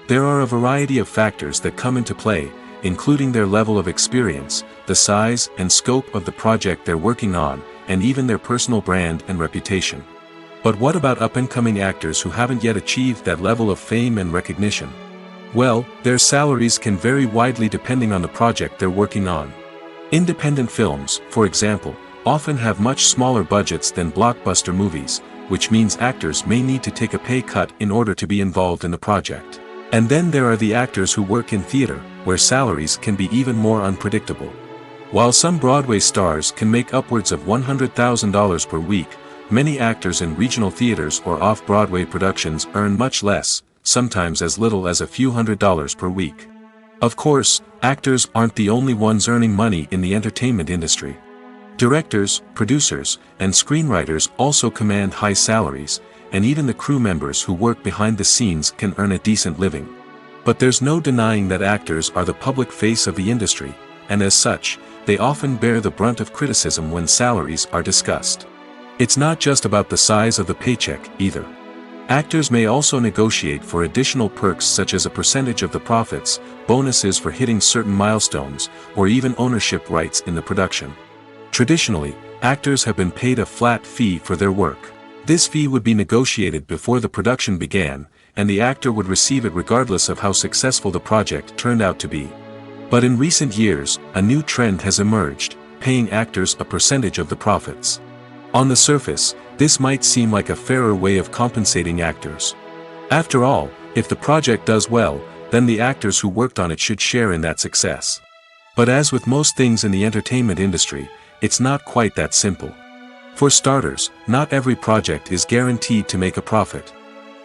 There are a variety of factors that come into play, including their level of experience, the size and scope of the project they're working on, and even their personal brand and reputation. But what about up-and-coming actors who haven't yet achieved that level of fame and recognition? Well, their salaries can vary widely depending on the project they're working on. Independent films, for example, often have much smaller budgets than blockbuster movies, which means actors may need to take a pay cut in order to be involved in the project. And then there are the actors who work in theater, where salaries can be even more unpredictable. While some Broadway stars can make upwards of $100,000 per week, many actors in regional theaters or off-Broadway productions earn much less, sometimes as little as a few $100s per week. Of course, actors aren't the only ones earning money in the entertainment industry. Directors, producers, and screenwriters also command high salaries, and even the crew members who work behind the scenes can earn a decent living. But there's no denying that actors are the public face of the industry, and as such, they often bear the brunt of criticism when salaries are discussed. It's not just about the size of the paycheck, either. Actors may also negotiate for additional perks such as a percentage of the profits, bonuses for hitting certain milestones, or even ownership rights in the production. Traditionally, actors have been paid a flat fee for their work. This fee would be negotiated before the production began, and the actor would receive it regardless of how successful the project turned out to be. But in recent years, a new trend has emerged, paying actors a percentage of the profits. On the surface, this might seem like a fairer way of compensating actors. After all, if the project does well, then the actors who worked on it should share in that success. But as with most things in the entertainment industry, it's not quite that simple. For starters, not every project is guaranteed to make a profit.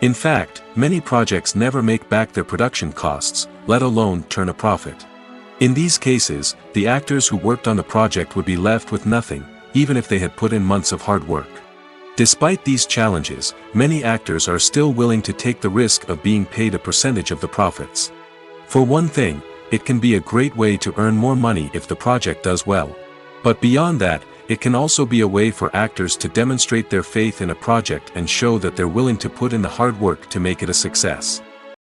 In fact, many projects never make back their production costs, let alone turn a profit. In these cases, the actors who worked on the project would be left with nothing, even if they had put in months of hard work. Despite these challenges, many actors are still willing to take the risk of being paid a percentage of the profits. For one thing, it can be a great way to earn more money if the project does well. But beyond that, it can also be a way for actors to demonstrate their faith in a project and show that they're willing to put in the hard work to make it a success.